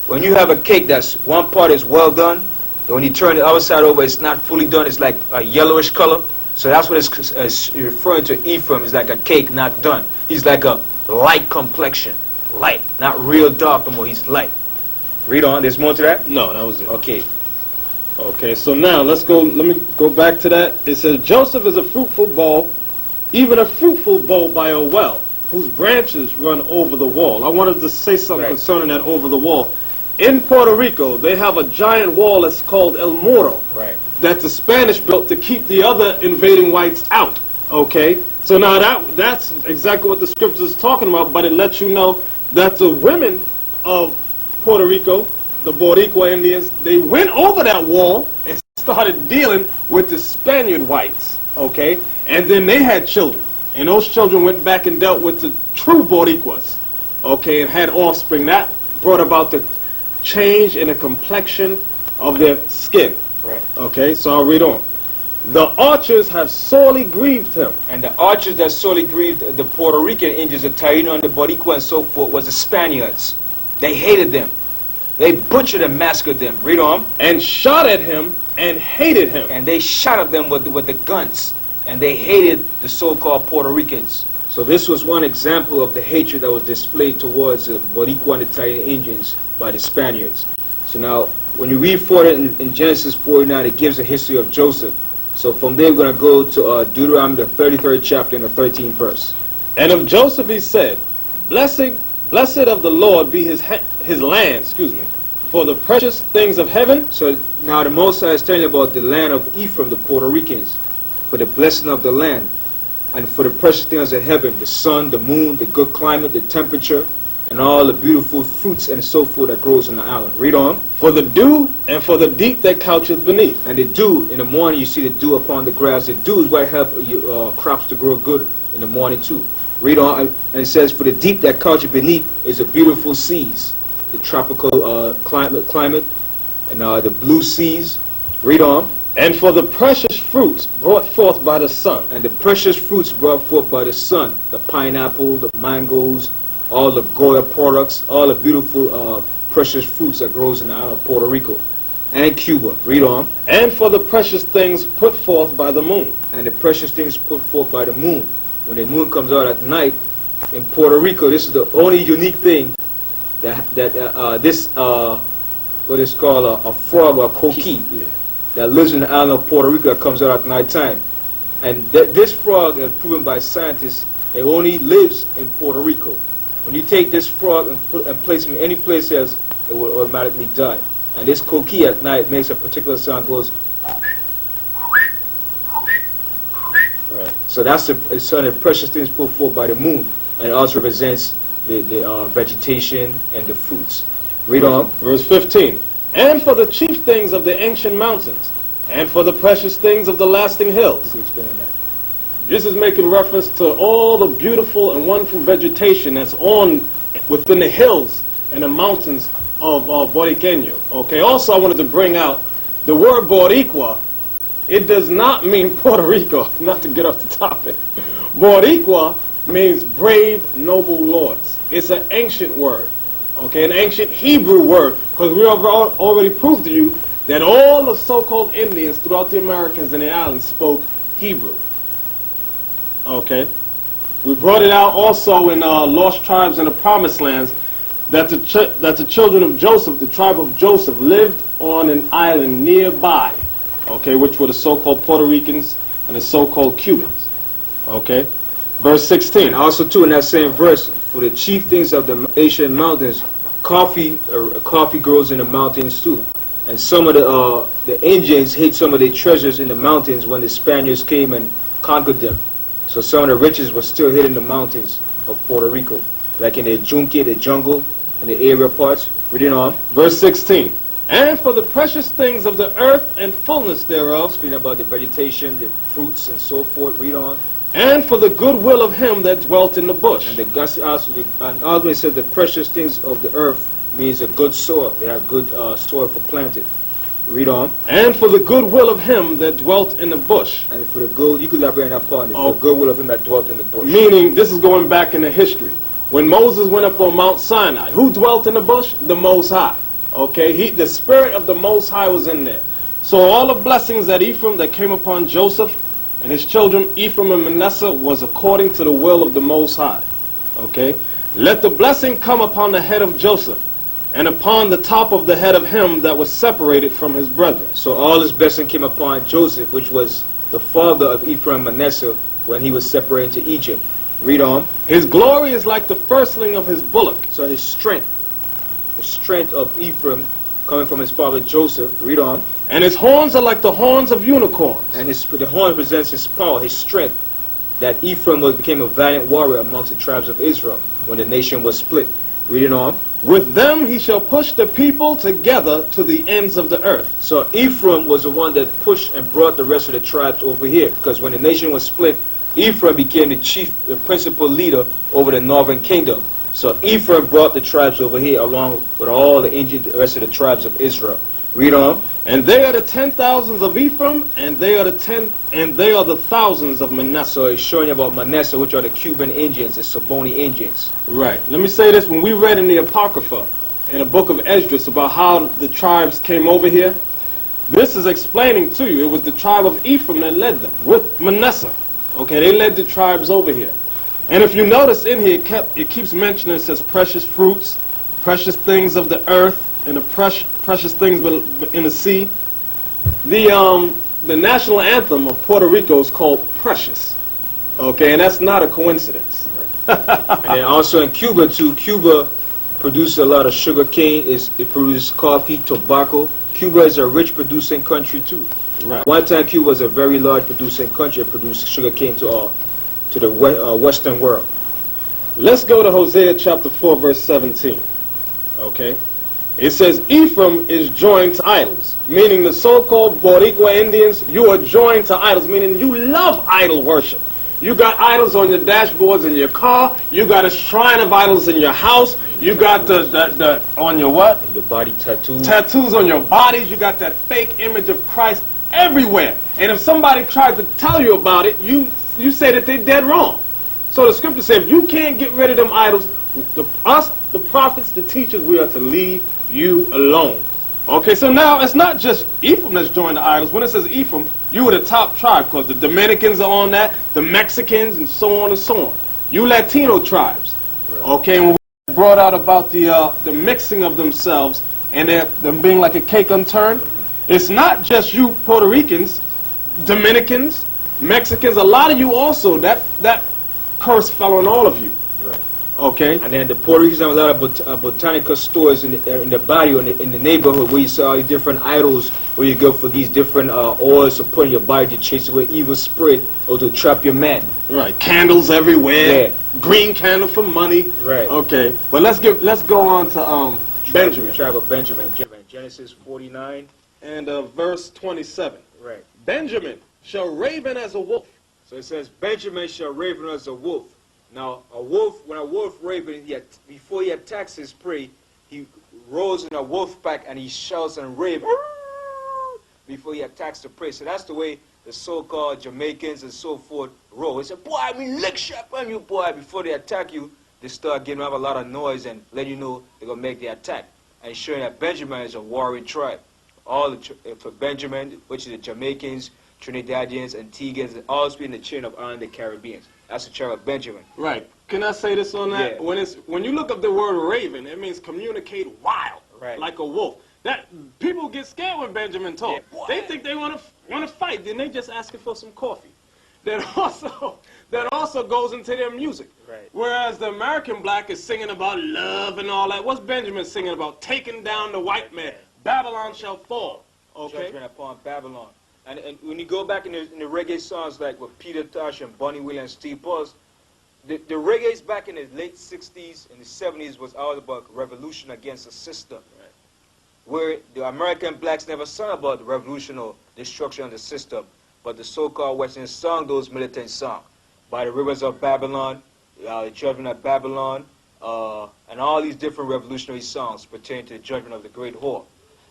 When you have a cake that's one part is well done, and when you turn the other side over, it's not fully done. It's like a yellowish color. So that's what it's referring to. Ephraim is like a cake not done. He's like a light complexion. Light. Not real dark no more. He's light. Read on. There's more to that? No, that was it. Okay. Okay, so now let me go back to that. It says, Joseph is a fruitful bow, even a fruitful bow by a well, whose branches run over the wall. I wanted to say something concerning that over the wall. In Puerto Rico, they have a giant wall that's called El Muro. Right. That the Spanish built to keep the other invading whites out. Okay? So now that's exactly what the scripture is talking about, but it lets you know that the women of Puerto Rico, the Boricua Indians, they went over that wall and started dealing with the Spaniard whites. Okay? And then they had children. And those children went back and dealt with the true Boricuas. Okay? And had offspring. That brought about the change in the complexion of their skin. Right. Okay, so I'll read on. The archers have sorely grieved him. And the archers that sorely grieved the Puerto Rican Indians, the Taino and the Boricua and so forth, was the Spaniards. They hated them. They butchered and massacred them. Read on. And shot at him and hated him. And they shot at them with the guns. And they hated the so-called Puerto Ricans. So this was one example of the hatred that was displayed towards the Boricua and the Taino Indians by the Spaniards. So now, when you read further in Genesis 49, it gives a history of Joseph. So from there, we're going to go to Deuteronomy, the 33rd chapter, and the 13th verse. And of Joseph he said, Blessed of the Lord be his land, for the precious things of heaven. So now the Most High is telling about the land of Ephraim, the Puerto Ricans, for the blessing of the land, and for the precious things of heaven, the sun, the moon, the good climate, the temperature, and all the beautiful fruits and so forth that grows in the island. Read on. For the dew and for the deep that coucheth beneath. And the dew, in the morning you see the dew upon the grass. The dew is what helps your crops to grow good in the morning too. Read on, and it says, for the deep that coucheth beneath is the beautiful seas, the tropical climate, and the blue seas. Read on. And for the precious fruits brought forth by the sun. And the precious fruits brought forth by the sun, the pineapple, the mangoes, all the Goya products, all the beautiful precious fruits that grows in the island of Puerto Rico and Cuba. Read on. And for the precious things put forth by the moon. And the precious things put forth by the moon. When the moon comes out at night in Puerto Rico, this is the only unique thing that what is called a frog or a coqui that lives in the island of Puerto Rico that comes out at night time. And this frog is proven by scientists, it only lives in Puerto Rico. When you take this frog and place him in any place else, it will automatically die. And this coqui at night makes a particular sound, goes. Right. So that's the son of precious things put forth by the moon, and it also represents the vegetation and the fruits. Read on. Verse 15. And for the chief things of the ancient mountains, and for the precious things of the lasting hills. Explain that. This is making reference to all the beautiful and wonderful vegetation that's within the hills and the mountains of Boriqueño. Okay, also I wanted to bring out the word Boricua. It does not mean Puerto Rico, not to get off the topic. Boricua means brave, noble lords. It's an ancient word, okay, an ancient Hebrew word, because we have already proved to you that all the so-called Indians throughout the Americas and the islands spoke Hebrew. Okay, we brought it out also in Lost Tribes in the Promised Lands that the children of Joseph, the tribe of Joseph, lived on an island nearby, okay, which were the so-called Puerto Ricans and the so-called Cubans. Okay, verse 16. And also too in that same verse, for the chief things of the Asian mountains, coffee grows in the mountains too. And some of the Indians hid some of their treasures in the mountains when the Spaniards came and conquered them. So some of the riches were still hidden in the mountains of Puerto Rico, like in the Junque, the jungle, in the area parts. Reading on. Verse 16. And for the precious things of the earth and fullness thereof. Speaking about the vegetation, the fruits and so forth. Read on. And for the goodwill of him that dwelt in the bush. And also it says the precious things of the earth means a good soil. They have good soil for planting. Read on. And for the goodwill of him that dwelt in the bush. And for the good, you could elaborate on that part. For the goodwill of him that dwelt in the bush. Meaning, this is going back into history. When Moses went up on Mount Sinai, who dwelt in the bush? The Most High. Okay, the spirit of the Most High was in there. So all the blessings that Ephraim, that came upon Joseph and his children, Ephraim and Manasseh, was according to the will of the Most High. Okay, let the blessing come upon the head of Joseph, and upon the top of the head of him that was separated from his brethren. So all this blessing came upon Joseph, which was the father of Ephraim and Manasseh, when he was separated to Egypt. Read on. His glory is like the firstling of his bullock. So his strength, the strength of Ephraim, coming from his father Joseph. Read on. And his horns are like the horns of unicorns. And the horn represents his power, his strength. That Ephraim became a valiant warrior amongst the tribes of Israel when the nation was split. Reading on. With them he shall push the people together to the ends of the earth. So Ephraim was the one that pushed and brought the rest of the tribes over here. Because when the nation was split, Ephraim became the principal leader over the northern kingdom. So Ephraim brought the tribes over here along with all the rest of the tribes of Israel. Read on. And they are the 10,000s of Ephraim, and they are the thousands of Manasseh. So it's showing about Manasseh, which are the Cuban Indians, the Saboni Indians. Right. Let me say this. When we read in the Apocrypha, in the book of Esdras, about how the tribes came over here, this is explaining to you, it was the tribe of Ephraim that led them, with Manasseh. Okay, they led the tribes over here. And if you notice in here, it keeps mentioning, it says precious fruits, precious things of the earth, and the precious things in the sea. The national anthem of Puerto Rico is called Precious. Okay, and that's not a coincidence. And then also in Cuba too, Cuba produces a lot of sugar cane. It produces coffee, tobacco. Cuba is a rich producing country too. Right. One time Cuba was a very large producing country. It produced sugar cane to the Western world. Let's go to Hosea chapter 4 verse 17. Okay. It says, Ephraim is joined to idols, meaning the so-called Boricua Indians, you are joined to idols, meaning you love idol worship. You got idols on your dashboards in your car, you got a shrine of idols in your house, you got the on your what? In your body tattoos. Tattoos on your bodies, you got that fake image of Christ everywhere. And if somebody tried to tell you about it, you say that they're dead wrong. So the scripture says, if you can't get rid of them idols, us, the prophets, the teachers, we are to leave you alone. Okay, so now it's not just Ephraim that's joined the idols. When it says Ephraim, you are the top tribe, because the Dominicans are on that, the Mexicans, and so on and so on. You Latino tribes. Okay, and we brought out about the mixing of themselves and them being like a cake unturned. It's not just you Puerto Ricans, Dominicans, Mexicans. A lot of you also, that curse fell on all of you. Okay. And then the Puerto Ricans have a lot of botanical stores in the barrio, in the neighborhood, where you see all these different idols, where you go for these different oils to put in your body to chase away evil spirit or to trap your man. Right. Candles everywhere. Yeah. Green candle for money. Right. Okay. But let's go on to Benjamin. Tribe of Benjamin. Genesis 49 and verse 27. Right. Benjamin shall raven as a wolf. So it says, Benjamin shall raven as a wolf. Now, when a wolf raven, before he attacks his prey, he rolls in a wolf pack and he shouts and raves before he attacks the prey. So that's the way the so-called Jamaicans and so forth roll. They say, boy, I mean, lick shot on you, boy. Before they attack you, they start getting up a lot of noise and let you know they're going to make the attack. And showing that Benjamin is a warring tribe. For Benjamin, which is the Jamaicans, Trinidadians, Antiguans, all speak in the chain of Island, the Caribbeans. That's the tribe of Benjamin. Right. Can I say this on that? Yeah. When you look up the word raven, it means communicate wild, right, like a wolf. That people get scared when Benjamin talks. Yeah, they think they want to fight, then they just asking for some coffee. That also goes into their music. Right. Whereas the American black is singing about love and all that. What's Benjamin singing about? Taking down the white man. Babylon shall fall. Okay. Judgment upon Babylon. And when you go back in the reggae songs like with Peter Tosh and Bunny Williams, Steve Pulse, the reggae's back in the late 60s and the 70s was all about revolution against the system. Right. Where the American blacks never sung about the revolution or destruction of the system, but the so-called Westerners sung those militant songs. By the Rivers of Babylon, the Judgment of Babylon, and all these different revolutionary songs pertaining to the judgment of the Great Whore.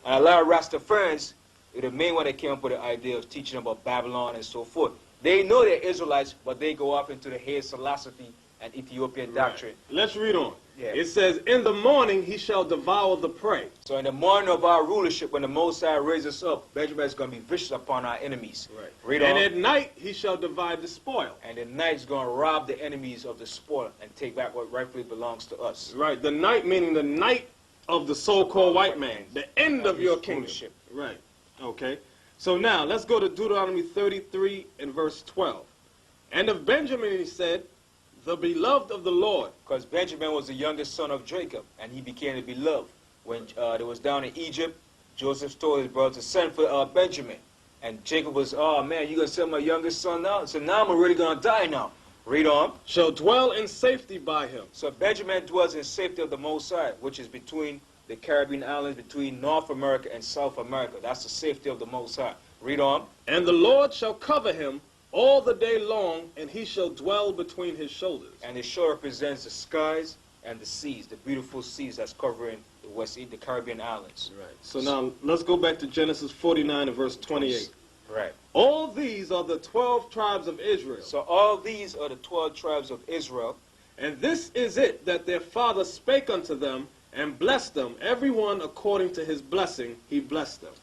And a lot of Rastafarians the main one that came up with the idea of teaching about Babylon and so forth. They know they're Israelites, but they go off into the Haile Selassie and Ethiopian doctrine. Let's read on. Yeah. It says, in the morning he shall devour the prey. So in the morning of our rulership, when the Most High raises us up, Benjamin is going to be vicious upon our enemies. Right. Read And on. at night he shall divide the spoil. And the night is going to rob the enemies of the spoil and take back what rightfully belongs to us. Right. The night meaning the night of the so-called white man. The end of your kingdom. Rulership. Right. Okay. So now let's go to Deuteronomy 33 and verse 12. And of Benjamin he said, the beloved of the Lord. Because Benjamin was the youngest son of Jacob, and he became the beloved. When they was down in Egypt, Joseph told his brother to send for Benjamin. And Jacob was, oh man, you going to send my youngest son now? So now I'm really going to die now. Read on. Shall dwell in safety by him. So Benjamin dwells in safety of the Most High, which is between the Caribbean islands, between North America and South America. That's the safety of the Most High. Read on. And the Lord shall cover him all the day long, and he shall dwell between his shoulders. And the shore represents the skies and the seas, the beautiful seas that's covering the the Caribbean islands. Right. So now let's go back to Genesis 49 and verse 28. Right. All these are the 12 tribes of Israel. So all these are the 12 tribes of Israel. And this is it that their father spake unto them and blessed them, every one according to his blessing he blessed them.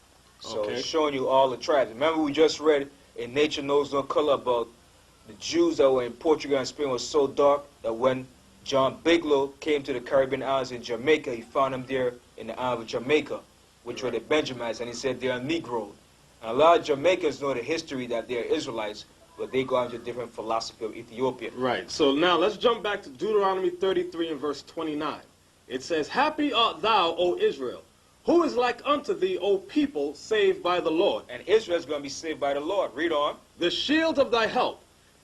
So Okay. it's showing you all the tribes. Remember we just read in Nature Knows No Color about the Jews that were in Portugal and Spain was so dark that when John Bigelow came to the Caribbean islands in Jamaica, he found them there in the island of Jamaica, which were the Benjamites, and he said they are Negro. And a lot of Jamaicans know the history that they are Israelites, but they go into different philosophy of Ethiopia. Right. So now let's jump back to Deuteronomy 33 and verse 29. It says, happy art thou, O Israel, who is like unto thee, O people, saved by the Lord? And Israel is going to be saved by the Lord. Read on. The shield of thy help,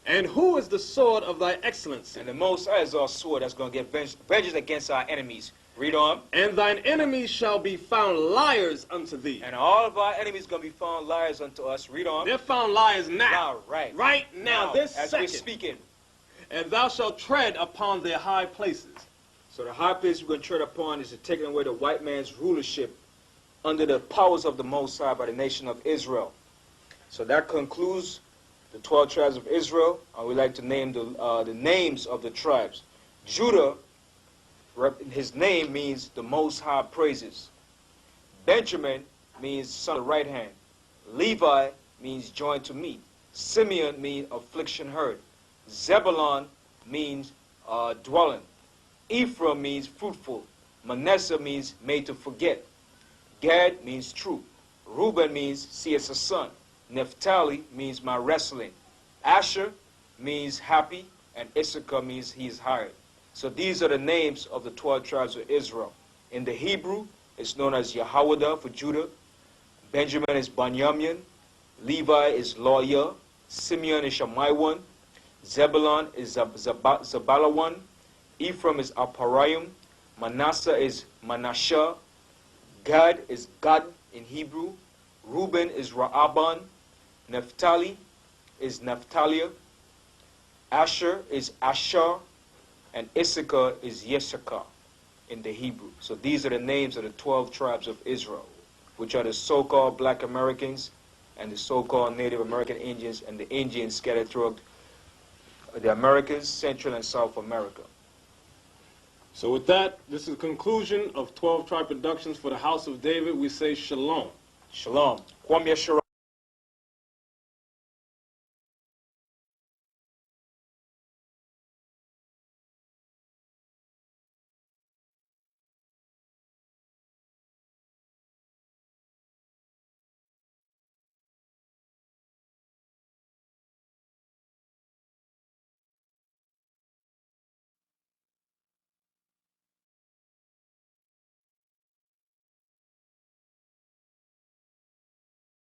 and who is the sword of thy excellency? And the Most High is our sword that's going to get vengeance against our enemies. Read on. And thine enemies shall be found liars unto thee. And all of our enemies going to be found liars unto us. Read on. They're found liars now. Now, right. Right now, this as second. we're speaking. And thou shalt tread upon their high places. So the high place we're going to tread upon is to take away the white man's rulership under the powers of the Most High by the nation of Israel. So that concludes the 12 tribes of Israel. I would like to name the names of the tribes. Judah, his name means the Most High praises. Benjamin means son of the right hand. Levi means joined to me. Simeon means affliction heard. Zebulon means dwelling. Ephraim means fruitful. Manasseh means made to forget. Gad means true. Reuben means see as a son. Naphtali means my wrestling. Asher means happy. And Issachar means he is hired. So these are the names of the 12 tribes of Israel. In the Hebrew, it's known as Yehowadah for Judah. Benjamin is Banyamin. Levi is Loya. Simeon is Shammaiwan. Zebulon is Zabalawan. Ephraim is Aparayim. Manasseh is Manasseh. Gad is Gad in Hebrew. Reuben is Ra'aban. Naphtali is Naphtaliah. Asher is Asher. And Issachar is Yeshachar in the Hebrew. So these are the names of the 12 tribes of Israel, which are the so-called black Americans and the so-called Native American Indians and the Indians scattered throughout the Americas, Central and South America. So with that, this is the conclusion of 12 Tribe Productions for the House of David. We say shalom. Shalom. Kwam Yeshua.